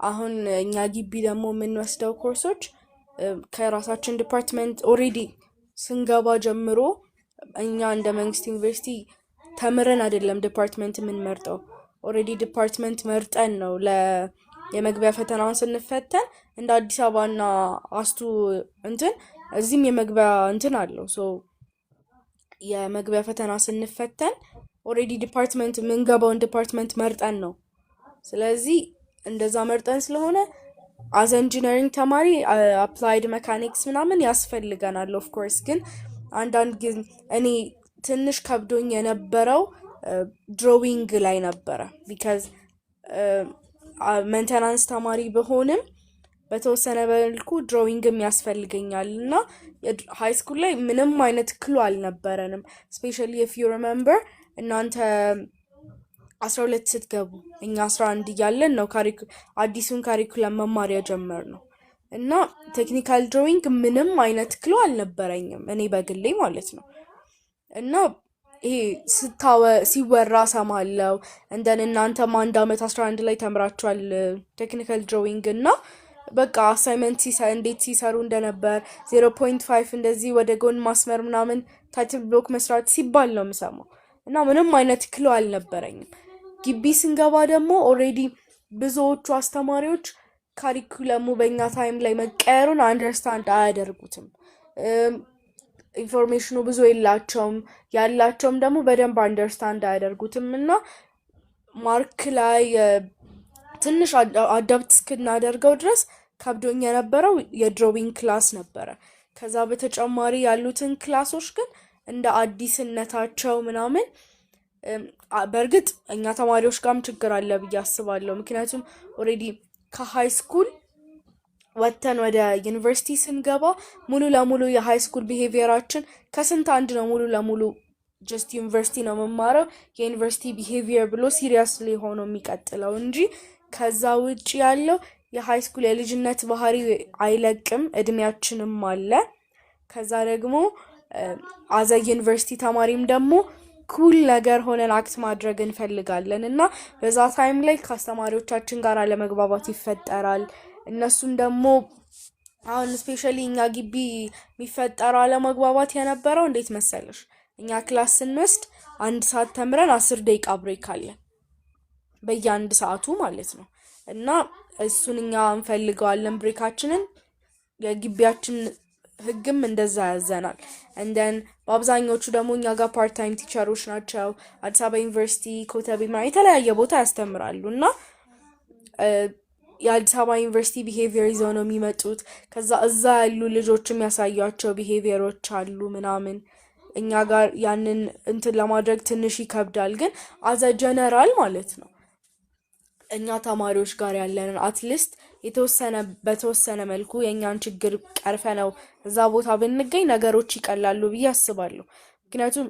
አሁን እኛ ግቢ ደግሞ የምንወስደው ኮርሶች ከራሳችን ዲፓርትመንት ኦሬዲ ስንገባ ጀምሮ እኛ እንደ መንግስት ዩኒቨርሲቲ ተምረን አይደለም ዲፓርትመንት የምንመርጠው። ኦሬዲ ዲፓርትመንት መርጠን ነው የመግቢያ ፈተናውን ስንፈተን እንደ አዲስ አበባና አስቱ እንትን እዚህም የመግቢያ እንትን አለው። ሶ የመግቢያ ፈተና ስንፈተን ኦሬዲ ዲፓርትመንት የምንገባውን ዲፓርትመንት መርጠን ነው። ስለዚህ እንደዛ መርጠን ስለሆነ አዝ ኢንጂነሪንግ ተማሪ አፕላይድ ሜካኒክስ ምናምን ያስፈልገናል ኦፍ ኮርስ። ግን አንዳንድ ጊዜ እኔ ትንሽ ከብዶኝ የነበረው ድሮዊንግ ላይ ነበረ። ቢካዝ ሜንቴናንስ ተማሪ በሆንም በተወሰነ መልኩ ድሮዊንግም ያስፈልገኛል እና ሃይ ስኩል ላይ ምንም አይነት ክሉ አልነበረንም። ስፔሻሊ ኢፍ ዩ ሪሜምበር እናንተ 12 ስትገቡ እኛ 11 እያለን ነው አዲሱን ካሪኩለም መማር የጀመርነው እና ቴክኒካል ድሮዊንግ ምንም አይነት ክሉ አልነበረኝም እኔ በግሌ ማለት ነው። እና ይሄ ሲወራ ሰማለው እንደን እናንተም አንድ አመት 11 ላይ ተምራችኋል ቴክኒካል ድሮዊንግ እና በቃ አሳይመንት እንዴት ሲሰሩ እንደነበር 0.5 እንደዚህ ወደ ጎን ማስመር ምናምን ታይትል ብሎክ መስራት ሲባል ነው የምሰማው እና ምንም አይነት ክሎ አልነበረኝም። ግቢ ስንገባ ደግሞ ኦሬዲ ብዙዎቹ አስተማሪዎች ካሪኩለሙ በእኛ ታይም ላይ መቀየሩን አንደርስታንድ አያደርጉትም። ኢንፎርሜሽኑ ብዙ የላቸውም፣ ያላቸውም ደግሞ በደንብ አንደርስታንድ አያደርጉትም እና ማርክ ላይ ትንሽ አዳፕት እስክናደርገው ድረስ ከብዶኝ የነበረው የድሮዊንግ ክላስ ነበረ። ከዛ በተጨማሪ ያሉትን ክላሶች ግን እንደ አዲስነታቸው ምናምን በእርግጥ እኛ ተማሪዎች ጋርም ችግር አለ ብዬ አስባለሁ። ምክንያቱም ኦሬዲ ከሃይ ስኩል ወተን ወደ ዩኒቨርሲቲ ስንገባ ሙሉ ለሙሉ የሃይ ስኩል ቢሄቪየራችን ከስንት አንድ ነው ሙሉ ለሙሉ ጀስት ዩኒቨርሲቲ ነው መማረው የዩኒቨርሲቲ ቢሄቪየር ብሎ ሲሪየስሊ ሆኖ የሚቀጥለው እንጂ ከዛ ውጭ ያለው የሃይ ስኩል የልጅነት ባህሪ አይለቅም፣ እድሜያችንም አለ። ከዛ ደግሞ አዘ ዩኒቨርሲቲ ተማሪም ደግሞ ኩል ነገር ሆነን አክት ማድረግ እንፈልጋለን እና በዛ ታይም ላይ ከአስተማሪዎቻችን ጋር አለመግባባት ይፈጠራል። እነሱም ደግሞ አሁን ስፔሻሊ እኛ ግቢ የሚፈጠረው አለመግባባት የነበረው እንዴት መሰለሽ? እኛ ክላስ ስንወስድ 1 ሰዓት ተምረን 10 ደቂቃ ብሬክ አለን በየአንድ ሰዓቱ ማለት ነው እና እሱን እኛ እንፈልገዋለን ብሬካችንን። የግቢያችን ህግም እንደዛ ያዘናል። እንደን በአብዛኞቹ ደግሞ እኛ ጋር ፓርት ታይም ቲቸሮች ናቸው። አዲስ አበባ ዩኒቨርሲቲ፣ ኮተቤ የተለያየ ቦታ ያስተምራሉ እና የአዲስ አበባ ዩኒቨርሲቲ ቢሄቪየር ይዘው ነው የሚመጡት። ከዛ እዛ ያሉ ልጆች የሚያሳያቸው ቢሄቪየሮች አሉ ምናምን እኛ ጋር ያንን እንትን ለማድረግ ትንሽ ይከብዳል። ግን አዘ ጀነራል ማለት ነው እኛ ተማሪዎች ጋር ያለንን አትሊስት በተወሰነ መልኩ የእኛን ችግር ቀርፈ ነው እዛ ቦታ ብንገኝ ነገሮች ይቀላሉ ብዬ አስባለሁ። ምክንያቱም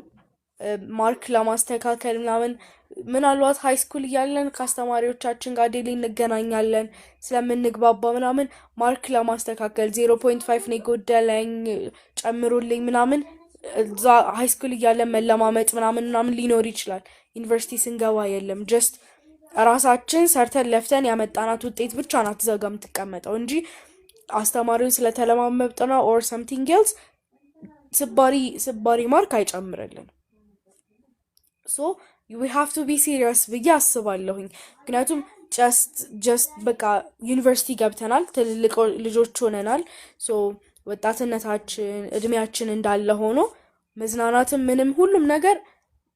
ማርክ ለማስተካከል ምናልባት ሃይ ስኩል እያለን ከአስተማሪዎቻችን ጋር ዴሊ እንገናኛለን ስለምንግባባ ምናምን ማርክ ለማስተካከል 0.5 ነው የጎደለኝ ጨምሩልኝ ምናምን እዛ ሃይ ስኩል እያለን መለማመጥ ምናምን ሊኖር ይችላል። ዩኒቨርሲቲ ስንገባ የለም። ጀስት ራሳችን ሰርተን ለፍተን ያመጣናት ውጤት ብቻ ናት ዘጋ የምትቀመጠው እንጂ አስተማሪውን ስለተለማመጥና ኦር ሰምቲንግ ኤልስ ስባሪ ማርክ አይጨምርልን። ሶ we have to be serious ብዬ አስባለሁኝ። ምክንያቱም ጀስት በቃ ዩኒቨርሲቲ ገብተናል፣ ትልልቅ ልጆች ሆነናል። ሶ ወጣትነታችን እድሜያችን እንዳለ ሆኖ መዝናናትም ምንም ሁሉም ነገር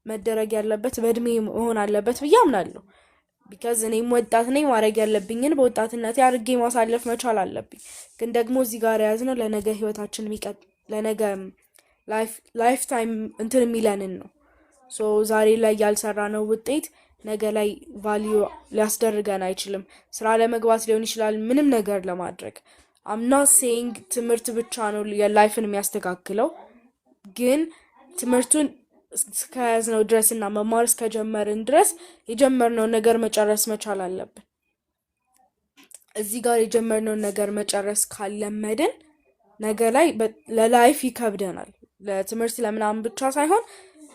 መደረግ ያለበት በእድሜ መሆን አለበት ብዬ አምናለሁ። ቢካዝ እኔም ወጣት ነኝ፣ ማድረግ ያለብኝን በወጣትነቴ አድርጌ ማሳለፍ መቻል አለብኝ። ግን ደግሞ እዚህ ጋር የያዝነው ለነገ ህይወታችን ለነገ ላይፍ ታይም እንትን የሚለንን ነው። ሶ ዛሬ ላይ ያልሰራነው ውጤት ነገ ላይ ቫልዩ ሊያስደርገን አይችልም። ስራ ለመግባት ሊሆን ይችላል፣ ምንም ነገር ለማድረግ አምና ሴይንግ ትምህርት ብቻ ነው የላይፍን የሚያስተካክለው። ግን ትምህርቱን እስከያዝነው ድረስና መማር እስከጀመርን ድረስ የጀመርነውን ነገር መጨረስ መቻል አለብን። እዚህ ጋር የጀመርነውን ነገር መጨረስ ካለመድን ነገ ላይ ለላይፍ ይከብደናል። ለትምህርት ለምናምን ብቻ ሳይሆን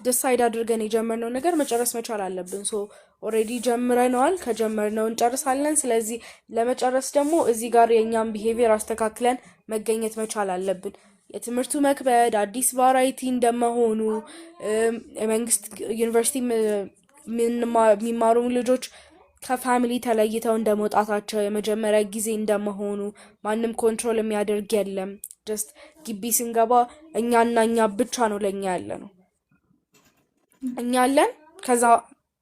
ዲሳይድ አድርገን የጀመርነውን ነገር መጨረስ መቻል አለብን። ሶ ኦልሬዲ ጀምረነዋል፣ ከጀመርነው እንጨርሳለን። ስለዚህ ለመጨረስ ደግሞ እዚህ ጋር የእኛም ቢሄቪየር አስተካክለን መገኘት መቻል አለብን። የትምህርቱ መክበድ አዲስ ቫራይቲ እንደመሆኑ የመንግስት ዩኒቨርሲቲ የሚማሩ ልጆች ከፋሚሊ ተለይተው እንደመውጣታቸው የመጀመሪያ ጊዜ እንደመሆኑ ማንም ኮንትሮል የሚያደርግ የለም። ጀስት ግቢ ስንገባ እኛና እኛ ብቻ ነው ለኛ ያለ ነው። እኛ አለን፣ ከዛ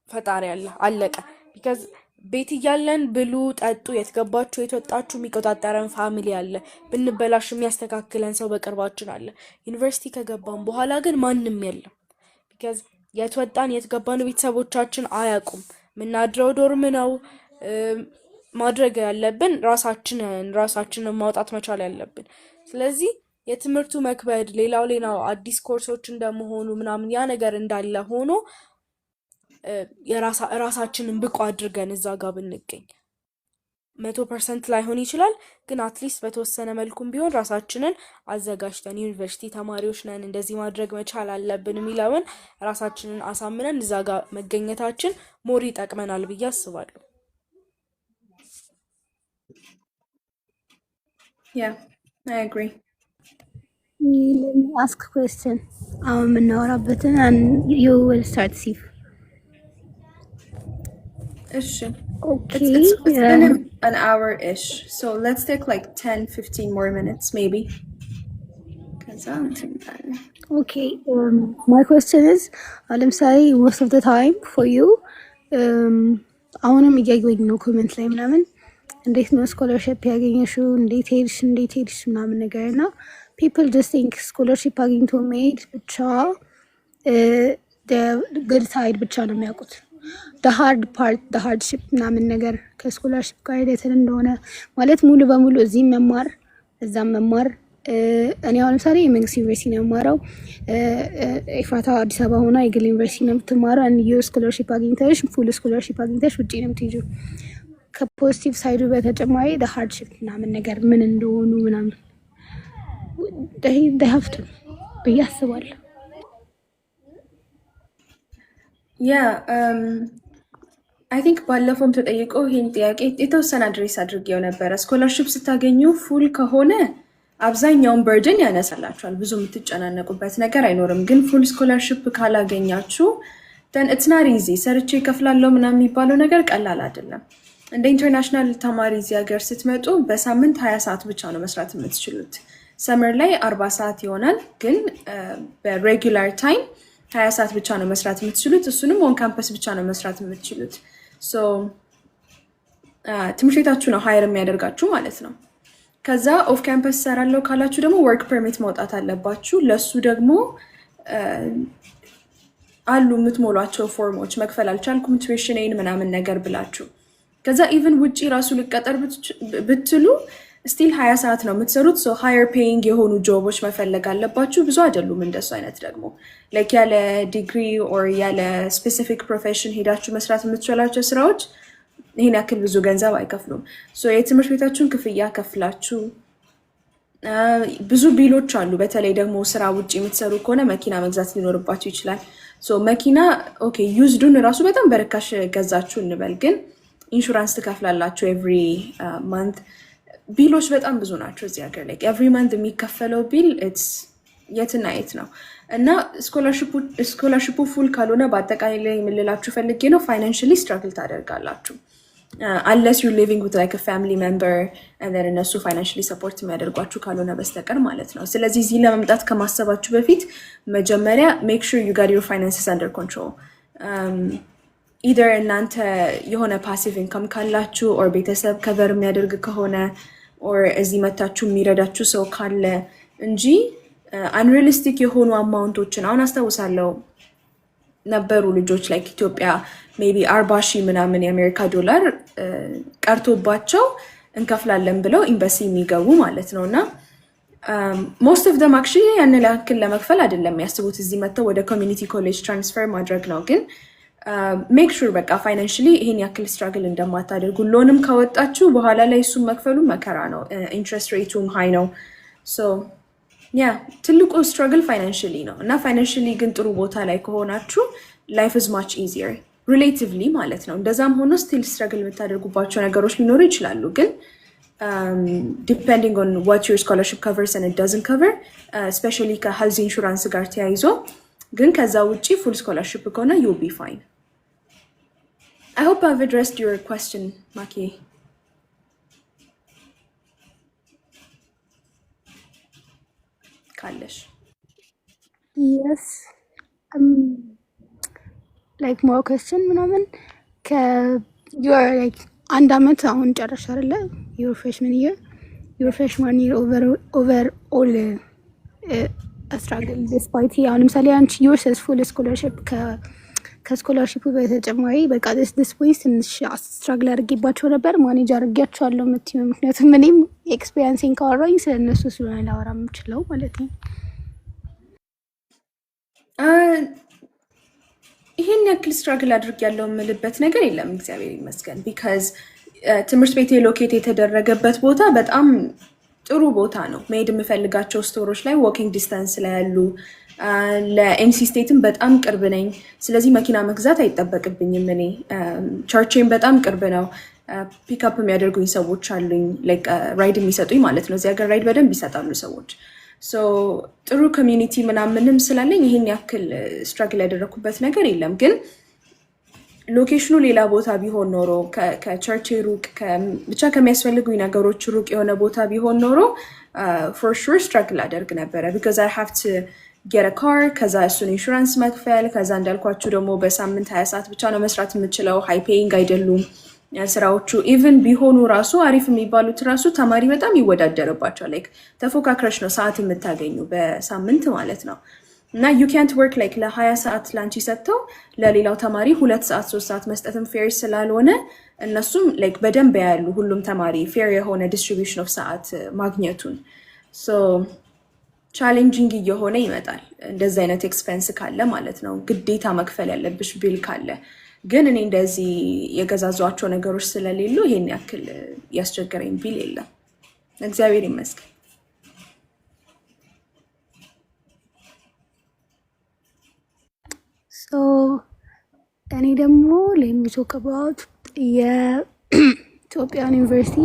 ፈጣሪ አለ፣ አለቀ። ቢካዝ ቤት እያለን ብሉ ጠጡ፣ የትገባችሁ የተወጣችሁ የሚቆጣጠረን ፋሚሊ አለ። ብንበላሽ የሚያስተካክለን ሰው በቅርባችን አለ። ዩኒቨርሲቲ ከገባን በኋላ ግን ማንም የለም። ቢካዝ የትወጣን የትገባን ቤተሰቦቻችን አያውቁም። ምናድረው ዶርም ነው። ማድረግ ያለብን ራሳችንን ማውጣት መቻል ያለብን። ስለዚህ የትምህርቱ መክበድ ሌላው አዲስ ኮርሶች እንደመሆኑ ምናምን ያ ነገር እንዳለ ሆኖ ራሳችንን ብቁ አድርገን እዛ ጋር ብንገኝ 100% ላይሆን ይችላል፣ ግን አትሊስት በተወሰነ መልኩም ቢሆን ራሳችንን አዘጋጅተን ዩኒቨርሲቲ ተማሪዎች ነን እንደዚህ ማድረግ መቻል አለብን የሚለውን ራሳችንን አሳምነን እዛ ጋር መገኘታችን ሞር ይጠቅመናል ብዬ አስባለሁ። Yeah, I agree. Let me ask a question. የምናወራበትን and you will start, Sif. Ish. Okay. It's been an hour-ish, so let's take like 10-15 more minutes maybe. Okay. My question is, ለምሳሌ most of the time for you, አሁንም እያየሁኝ ነው ኮሜንት ላይ ምናምን እንዴት ነው ስኮለርሺፕ ያገኘሽው እንዴት ሄድሽ ምናምን ነገር እና people just think ስኮለርሺፕ አግኝቶ መሄድ ብቻ good side ብቻ ነው የሚያውቁት። the hard part the hardship ምናምን ነገር ከስኮለርሺፕ ጋር ሪሌትድ እንደሆነ ማለት ሙሉ በሙሉ እዚህ መማር እዛም መማር እኔ አሁን ለምሳሌ የመንግስት ዩኒቨርሲቲ ነው የማረው ኢፋታ አዲስ አበባ ሆና የግል ዩኒቨርሲቲ ነው የምትማረው and you ስኮለርሺፕ አግኝተሽ ፉል ስኮለርሺፕ አግኝተሽ ውጪ ነው የምትሄጂው። ከፖዚቲቭ ሳይዱ በተጨማሪ the hardship ምናምን ነገር ምን እንደሆኑ ምናምን they have to ብዬ አስባለሁ። I think ባለፈውም ተጠይቀው ይሄን ጥያቄ የተወሰነ አድሬስ አድርጌው ነበረ። ስኮለርሺፕ ስታገኙ ፉል ከሆነ አብዛኛውን በርደን ያነሳላችኋል፣ ብዙ የምትጨናነቁበት ነገር አይኖርም። ግን ፉል ስኮለርሺፕ ካላገኛችሁ then it's not easy ሰርቼ ከፍላለሁ ምናምን የሚባለው ነገር ቀላል አይደለም። እንደ ኢንተርናሽናል ተማሪ እዚህ ሀገር ስትመጡ በሳምንት 20 ሰዓት ብቻ ነው መስራት የምትችሉት። ሰመር ላይ 40 ሰዓት ይሆናል፣ ግን በሬጉላር ታይም 20 ሰዓት ብቻ ነው መስራት የምትችሉት። እሱንም ኦን ካምፐስ ብቻ ነው መስራት የምትችሉት። ሶ ትምህርት ቤታችሁ ነው ሃየር የሚያደርጋችሁ ማለት ነው። ከዛ ኦፍ ካምፐስ ሰራለሁ ካላችሁ ደግሞ ወርክ ፐርሚት ማውጣት አለባችሁ። ለሱ ደግሞ አሉ የምትሞሏቸው ፎርሞች መክፈል አልቻልኩም ቱዊሽኔን ምናምን ነገር ብላችሁ። ከዛ ኢቭን ውጪ ራሱ ልቀጠር ብትሉ ስቲል 20 ሰዓት ነው የምትሰሩት። ሶ ሃየር ፔይንግ የሆኑ ጆቦች መፈለግ አለባችሁ። ብዙ አይደሉም እንደሱ አይነት ደግሞ ላይክ ያለ ዲግሪ ኦር ያለ ስፔሲፊክ ፕሮፌሽን ሄዳችሁ መስራት የምትችላቸው ስራዎች ይሄን ያክል ብዙ ገንዘብ አይከፍሉም። ሶ የትምህርት ቤታችሁን ክፍያ ከፍላችሁ ብዙ ቢሎች አሉ። በተለይ ደግሞ ስራ ውጪ የምትሰሩ ከሆነ መኪና መግዛት ሊኖርባችሁ ይችላል። ሶ መኪና ኦኬ ዩዝዱን ራሱ በጣም በርካሽ ገዛችሁ እንበል፣ ግን ኢንሹራንስ ትከፍላላችሁ ኤቭሪ ማንት። ቢሎች በጣም ብዙ ናቸው እዚህ ሀገር ላይ ኤቭሪ ማንት የሚከፈለው ቢል የትና የት ነው። እና ስኮላርሺፑ ፉል ካልሆነ በአጠቃላይ ላይ የምልላችሁ ፈልጌ ነው ፋይናንሽሊ ስትራግል ታደርጋላችሁ። unless you're living with like a family member and then እነሱ financially support የሚያደርጓችሁ ካልሆነ በስተቀር ማለት ነው። ስለዚህ እዚህ ለመምጣት ከማሰባችሁ በፊት መጀመሪያ make sure you got your finances under control. either እናንተ የሆነ passive income ካላችሁ or ቤተሰብ cover የሚያደርግ ከሆነ or እዚህ መታችሁ የሚረዳችሁ ሰው ካለ እንጂ unrealistic የሆኑ አማውንቶችን አሁን አስታውሳለሁ ነበሩ ልጆች like ኢትዮጵያ maybe 40,000 ምናምን የአሜሪካ ዶላር ቀርቶባቸው እንከፍላለን ብለው ኤምባሲ የሚገቡ ማለት ነውና most of them actually ያን ያክል ለመክፈል አይደለም የሚያስቡት እዚህ መተው ወደ ኮሚኒቲ ኮሌጅ ትራንስፈር ማድረግ ነው ግን make sure በቃ financially ይሄን ያክል struggle እንደማታደርጉ ሎንም ካወጣችሁ በኋላ ላይ እሱ መክፈሉ መከራ ነው interest rateum high ነው so yeah ትልቁ struggle financially ነው እና financially ግን ጥሩ ቦታ ላይ ከሆናችሁ life is much easier relatively ማለት ነው እንደዛም ሆኖ still struggle የምታደርጉባቸው ነገሮች ሊኖሩ ይችላሉ ግን depending on what your scholarship covers and it doesn't cover especially ከhealth insurance ጋር ተያይዞ ግን ከዛ ውጪ full scholarship ከሆነ you'll be fine. I hope I've addressed your question, Maki. Kalish. Yes. Like more question ምናምን you are like አንድ አመት አሁን ጨረሻ አይደለ your freshman year over all struggle despite አሁን ለምሳሌ አንቺ your successful scholarship ከስኮላርሺፑ በተጨማሪ በቃ this point ትንሽ ስትራግል አድርጌባቸው ነበር ማኔጅ አድርጌያቸዋለሁ የምትይው ምክንያቱም እኔም ኤክስፒሪየንሲንግ ካወራኝ ስለነሱ ስለሆነ ላወራ የምችለው ማለት ነው ይሄን ያክል ስትራግል አድርጌያለሁ የምልበት ነገር የለም እግዚአብሔር ይመስገን because ትምህርት ቤቴ ሎኬት የተደረገበት ቦታ በጣም ጥሩ ቦታ ነው መሄድ የምፈልጋቸው ስቶሮች ላይ walking distance ላይ ያሉ ለኤምሲ ስቴትም በጣም ቅርብ ነኝ ስለዚህ መኪና መግዛት አይጠበቅብኝም እኔ ቸርቼም በጣም ቅርብ ነው ፒክ አፕ የሚያደርጉኝ ሰዎች አሉኝ ላይክ ራይድ የሚሰጡኝ ማለት ነው እዚህ ሀገር ራይድ በደንብ ይሰጣሉ ሰዎች ሶ ጥሩ ኮሚዩኒቲ ምናምንም ስላለኝ ይሄን ያክል ስትራግል ያደረኩበት ነገር የለም ግን ሎኬሽኑ ሌላ ቦታ ቢሆን ኖሮ ከቸርች ሩቅ ብቻ ከሚያስፈልጉኝ ነገሮች ሩቅ የሆነ ቦታ ቢሆን ኖሮ for sure struggle አደርግ ነበረ because I have to get a car ከዛ እሱን ኢንሹራንስ መክፈል ከዛ እንዳልኳችሁ ደግሞ በሳምንት 20 ሰዓት ብቻ ነው መስራት የምችለው ሃይ ፔይንግ አይደሉም ስራዎቹ ኢቭን ቢሆኑ ራሱ አሪፍ የሚባሉት ራሱ ተማሪ በጣም ይወዳደርባቸዋል ላይክ ተፎካክረሽ ነው ሰዓት የምታገኙ በሳምንት ማለት ነው እና you can't work like ለ20 ሰዓት ላንቺ ሰጥተው ለሌላው ተማሪ 2 ሰዓት 3 ሰዓት መስጠትም ፌር ስላልሆነ እነሱም like በደንብ ያያሉ ሁሉም ተማሪ ፌር የሆነ distribution of ሰዓት ማግኘቱን so ቻሌንጂንግ እየሆነ ይመጣል እንደዚህ አይነት ኤክስፔንስ ካለ ማለት ነው ግዴታ መክፈል ያለብሽ ቢል ካለ ግን እኔ እንደዚህ የገዛዟቸው ነገሮች ስለሌሉ ይሄን ያክል ያስቸገረኝ ቢል የለም እግዚአብሔር ይመስገን so እኔ ደግሞ let me talk about የኢትዮጵያን ዩኒቨርሲቲ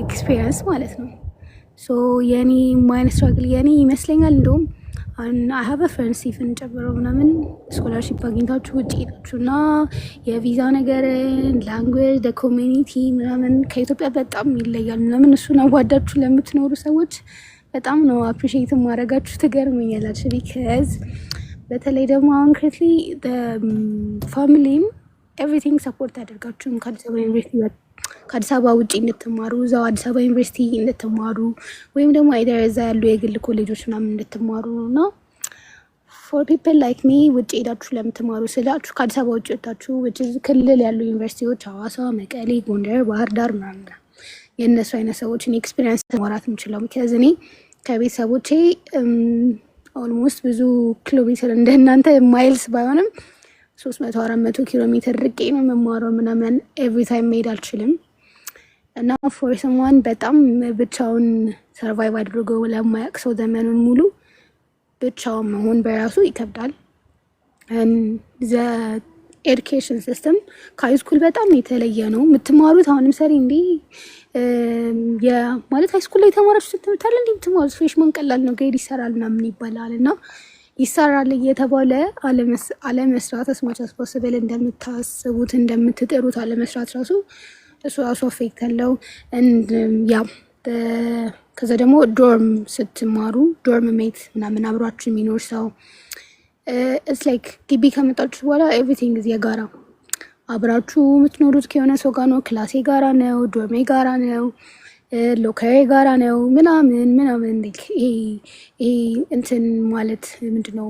ኤክስፒሪየንስ ማለት ነው so የኔ ማይነስ ስትራግል የኔ ይመስለኛል እንደውም I have a friend ሲፍን ጨምሮ ምናምን ስኮላርሺፕ አግኝታችሁ ውጪ ናችሁና የቪዛ ነገር ላንጉዌጅ the community ምናምን ከኢትዮጵያ በጣም ይለያል ምናምን እሱን አዋዳችሁ ለምትኖሩ ሰዎች በጣም ነው አፕሪሺየት ማድረጋችሁ ትገርመኛላችሁ because በተለይ ደግሞ አሁን ክሬትሊ ፋሚሊም ኤቭሪቲንግ ሰፖርት ያደርጋችሁም ከአዲስ አበባ ዩኒቨርሲቲ ከአዲስ አበባ ውጪ እንድትማሩ እዛው አዲስ አበባ ዩኒቨርሲቲ እንድትማሩ ወይም ደግሞ አይደር እዛ ያሉ የግል ኮሌጆች ምናምን እንድትማሩ ነው for people like me ውጪ ሄዳችሁ ለምትማሩ ስላችሁ ከአዲስ አበባ ውጪ ወጣችሁ ክልል ያሉ ዩኒቨርሲቲዎች ሐዋሳ መቀሌ ጎንደር ባህር ዳር ምናምን የእነሱ አይነት ሰዎችን ኤክስፒሪየንስ ማውራት የምችለው because እኔ ከቤተሰቦቼ ኦልሞስት ብዙ ኪሎ ሜትር እንደናንተ ማይልስ ባይሆንም 300-400 ኪሎ ሜትር ርቄ ነው የምማረው ምናምን ኤቭሪ ታይም መሄድ አልችልም እና ፎር ሰምዋን በጣም ብቻውን ሰርቫይቭ አድርጎ ለማያውቅ ሰው ዘመኑን ሙሉ ብቻውን መሆን በራሱ ይከብዳል the education system ከሃይስኩል በጣም የተለየ ነው የምትማሩት አሁን ለምሳሌ እንዴ ማለት ሃይስኩል ላይ ተማራችሁ ስትምታል እንዴ የምትማሩት ፍሬሽማን ቀላል ነው ግሬድ ይሰራል ምናምን ይባላል እና ይሰራል እየተባለ አለመስራት አስማች አስፖስብል እንደምታስቡት እንደምትጥሩት አለመስራት ራሱ እሱ ራሱ አፌክት አለው። ያ ከዛ ደግሞ ዶርም ስትማሩ ዶርም ሜት ምናምን አብሯችሁ የሚኖር ሰው ኢትስ ላይክ ግቢ ከመጣችሁ በኋላ ኤቭሪቲንግ is የጋራ አብራችሁ የምትኖሩት ከሆነ ሰው ጋር ነው። ክላሴ ጋራ ነው፣ ዶርሜ ጋራ ነው፣ ሎከሬ ጋራ ነው ምናምን ይሄ እንትን ማለት ምንድነው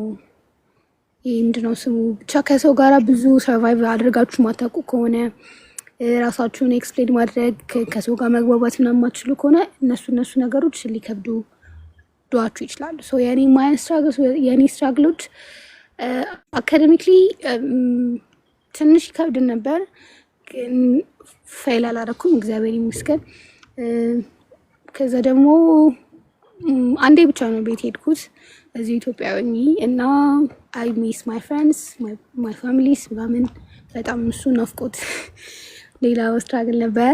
ስሙ ብቻ ከሰው ጋራ ብዙ ሰርቫይቭ አድርጋችሁ ማታውቁ ከሆነ ራሳችሁን ኤክስፕሌን ማድረግ ከሰው ጋር መግባባት ምናምን የማትችሉ ከሆነ እነሱ ነገሮች ሊከብዱ ዱዋችሁ ይችላሉ። ሶ የኔ ስትራግሎች አካደሚክሊ ትንሽ ይከብድ ነበር፣ ግን ፌል አላደረኩም እግዚአብሔር ይመስገን። ከዛ ደግሞ አንዴ ብቻ ነው ቤት ሄድኩት እዚህ ኢትዮጵያዊ እና አይ ሚስ ማይ ፍሬንድስ ማይ ፋሚሊስ ምናምን በጣም እሱ ናፍቆት ሌላ ስትራግል ነበር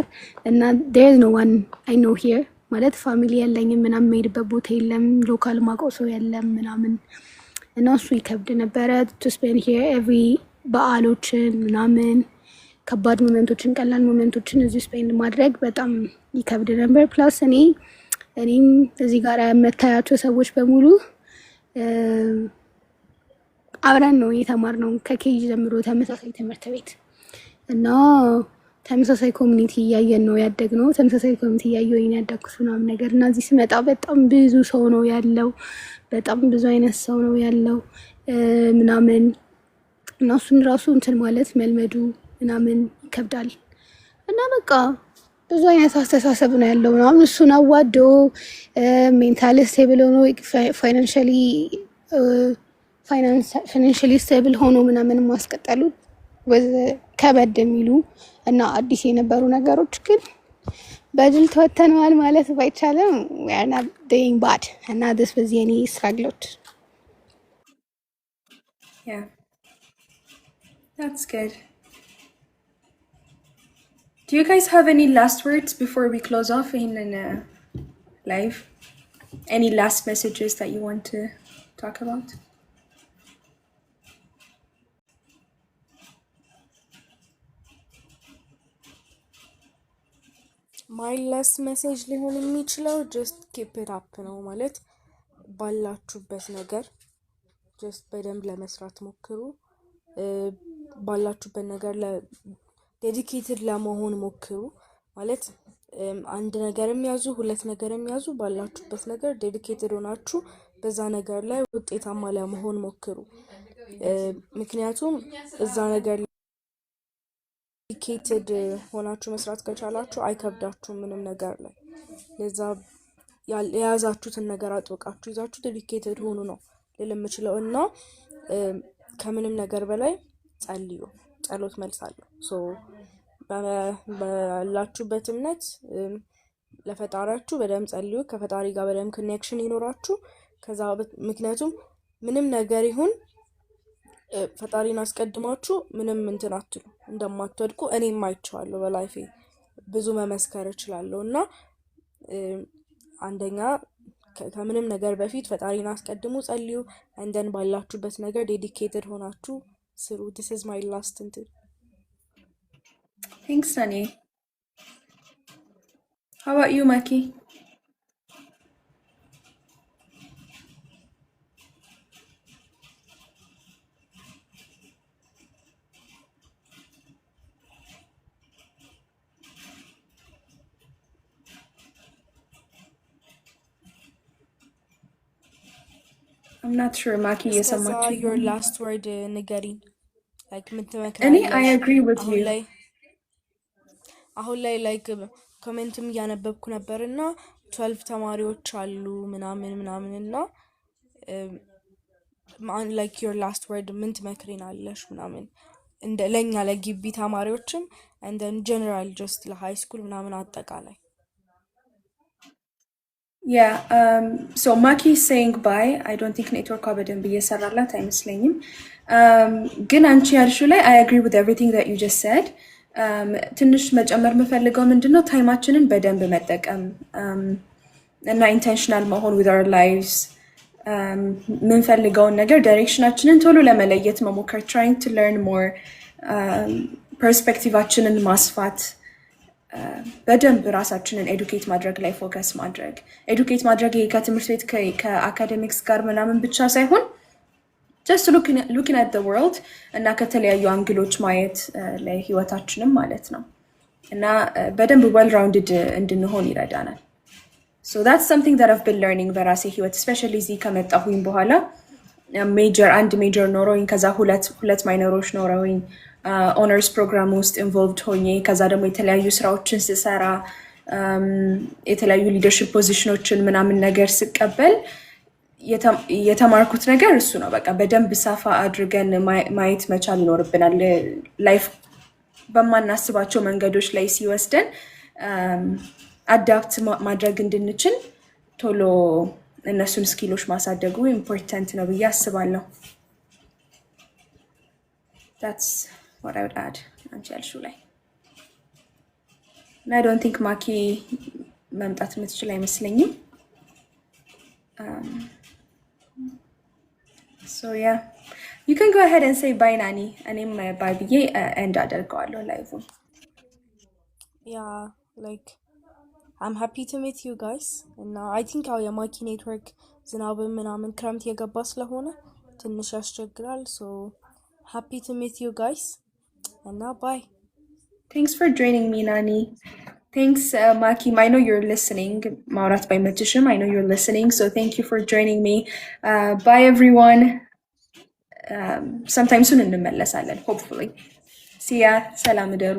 እና there is no one I know here ማለት ፋሚሊ የለኝም ምናምን የምሄድበት ቦታ የለም፣ ሎካል ማውቀው ሰው የለም ምናምን እና እሱ ይከብድ ነበረ to spend here every በዓሎችን ምናምን ከባድ ሞመንቶችን ቀላል ሞመንቶችን እዚህ ስፔንድ ማድረግ በጣም ይከብድ ነበር። ፕላስ እኔም እዚህ ጋር የምታያቸው ሰዎች በሙሉ አብረን ነው የተማርነው ከኬጂ ጀምሮ ተመሳሳይ ትምህርት ቤት እና ተመሳሳይ ኮሚኒቲ እያየን ነው ያደግነው። ተመሳሳይ ኮሚኒቲ እያየን ያደግኩት ምናምን ነገር እና እዚህ ስመጣ በጣም ብዙ ሰው ነው ያለው፣ በጣም ብዙ አይነት ሰው ነው ያለው ምናምን እና እሱን ራሱ እንትን ማለት መልመዱ ምናምን ይከብዳል እና በቃ ብዙ አይነት አስተሳሰብ ነው ያለው ምናምን እሱን አዋዶ ሜንታሊ ስቴብል ሆኖ ፋይናንሻሊ ስቴብል ሆኖ ምናምን ማስቀጠሉ ከበድ የሚሉ እና አዲስ የነበሩ ነገሮች ግን በድል ተወተነዋል ማለት ባይቻልም we are not doing bad እና this was የኔ ስትራግሎች። Yeah, that's good. Do you guys have any last words before we close off in live? Any last messages that you want to talk about? ማይ ላስት ሜሴጅ ሊሆን የሚችለው ጀስት ኪፕ ኢት አፕ ነው ማለት ባላችሁበት ነገር ጀስት በደንብ ለመስራት ሞክሩ። ባላችሁበት ነገር ዴዲኬትድ ለመሆን ሞክሩ። ማለት አንድ ነገርም ያዙ ሁለት ነገርም ያዙ፣ ባላችሁበት ነገር ዴዲኬትድ ሆናችሁ በዛ ነገር ላይ ውጤታማ ለመሆን ሞክሩ። ምክንያቱም እዛ ነገር ዴዲኬትድ ሆናችሁ መስራት ከቻላችሁ አይከብዳችሁም ምንም ነገር ላይ። ለዛ የያዛችሁትን ነገር አጥብቃችሁ ይዛችሁ ዴዲኬትድ ሆኑ ነው ልል የምችለው እና ከምንም ነገር በላይ ጸልዩ። ጸሎት መልስ አለው። ሶ ባላችሁበት እምነት ለፈጣሪያችሁ በደንብ ጸልዩ። ከፈጣሪ ጋር በደንብ ኮኔክሽን ይኖራችሁ። ከዛ ምክንያቱም ምንም ነገር ይሁን ፈጣሪን አስቀድማችሁ ምንም እንትን አትሉ እንደማትወድቁ እኔም አይቼዋለሁ በላይፌ ብዙ መመስከር እችላለሁ እና አንደኛ ከምንም ነገር በፊት ፈጣሪን አስቀድሙ፣ ጸልዩ። እንደን ባላችሁበት ነገር ዴዲኬትድ ሆናችሁ ስሩ። this is my last እንትን። Thanks, Sunny. How about you, Maki? I'm not sure, Maki. Yes, I'm እስከዛ watching. your last word ንገሪን። like ምን Any, ትመክራለሽ? I agree with አሁን you. ላይ like ኮሜንትም እያነበብኩ ነበርና 12 ተማሪዎች አሉ ምናምን እና like your last word ምን ትመክሪናለሽ ምናምን እንደ ለኛ ለግቢ ተማሪዎችም and then general just ለሃይ ስኩል ምናምን አጠቃላይ። Yeah, so Maki is saying bye. I don't think network በደንብ እየሰራላት አይመስለኝም። ግን አንቺ ያልሽው ላይ I agree with everything that you just said. ትንሽ መጨመር የምፈልገው ምንድነው ታይማችንን በደንብ መጠቀም እና ኢንቴንሽናል መሆን with our lives. ምንፈልገውን ነገር ዳይሬክሽናችንን ቶሎ ለመለየት መሞከር trying to learn more ፐርስፔክቲቫችንን ማስፋት በደንብ ራሳችንን ኤዱኬት ማድረግ ላይ ፎከስ ማድረግ ኤዱኬት ማድረግ ከትምህርት ቤት ከአካዴሚክስ ጋር ምናምን ብቻ ሳይሆን just looking at the world እና ከተለያዩ አንግሎች ማየት ላይ ህይወታችንም ማለት ነው እና በደንብ well rounded እንድንሆን ይረዳናል so that's something that I've been learning በራሴ ህይወት especially እዚህ ከመጣሁኝ በኋላ አንድ ሜጀር ኖሮኝ ከዛ ሁለት ማይነሮች ኖረውኝ ኦነርስ ፕሮግራም ውስጥ ኢንቮልቭድ ሆኜ ከዛ ደግሞ የተለያዩ ስራዎችን ስሰራ የተለያዩ ሊደርሺፕ ፖዚሽኖችን ምናምን ነገር ስቀበል የተማርኩት ነገር እሱ ነው በቃ በደንብ ሳፋ አድርገን ማየት መቻል ይኖርብናል ላይፍ በማናስባቸው መንገዶች ላይ ሲወስደን አዳፕት ማድረግ እንድንችል ቶሎ እነሱን ስኪሎች ማሳደጉ ኢምፖርታንት ነው ብዬ አስባለሁ that's what I would add አንቺ ያልሽው ላይ I don't think ማኪ መምጣት የምትችል አይመስለኝም so yeah you can go ahead and say bye Nani እኔም bye ብዬ end አደርገዋለሁ ላይቭን yeah like I'm happy to meet you guys and I think የማኪ ኔትወርክ ዝናብም ምናምን ክረምት የገባ ስለሆነ ትንሽ ያስቸግራል so happy to meet you guys and now bye thanks for joining me Nani thanks Maki I know you're listening Maurat by Matishim I know you're listening so thank you for joining me bye everyone sometime soon እንመለሳለን hopefully see ya ሰላም ደሩ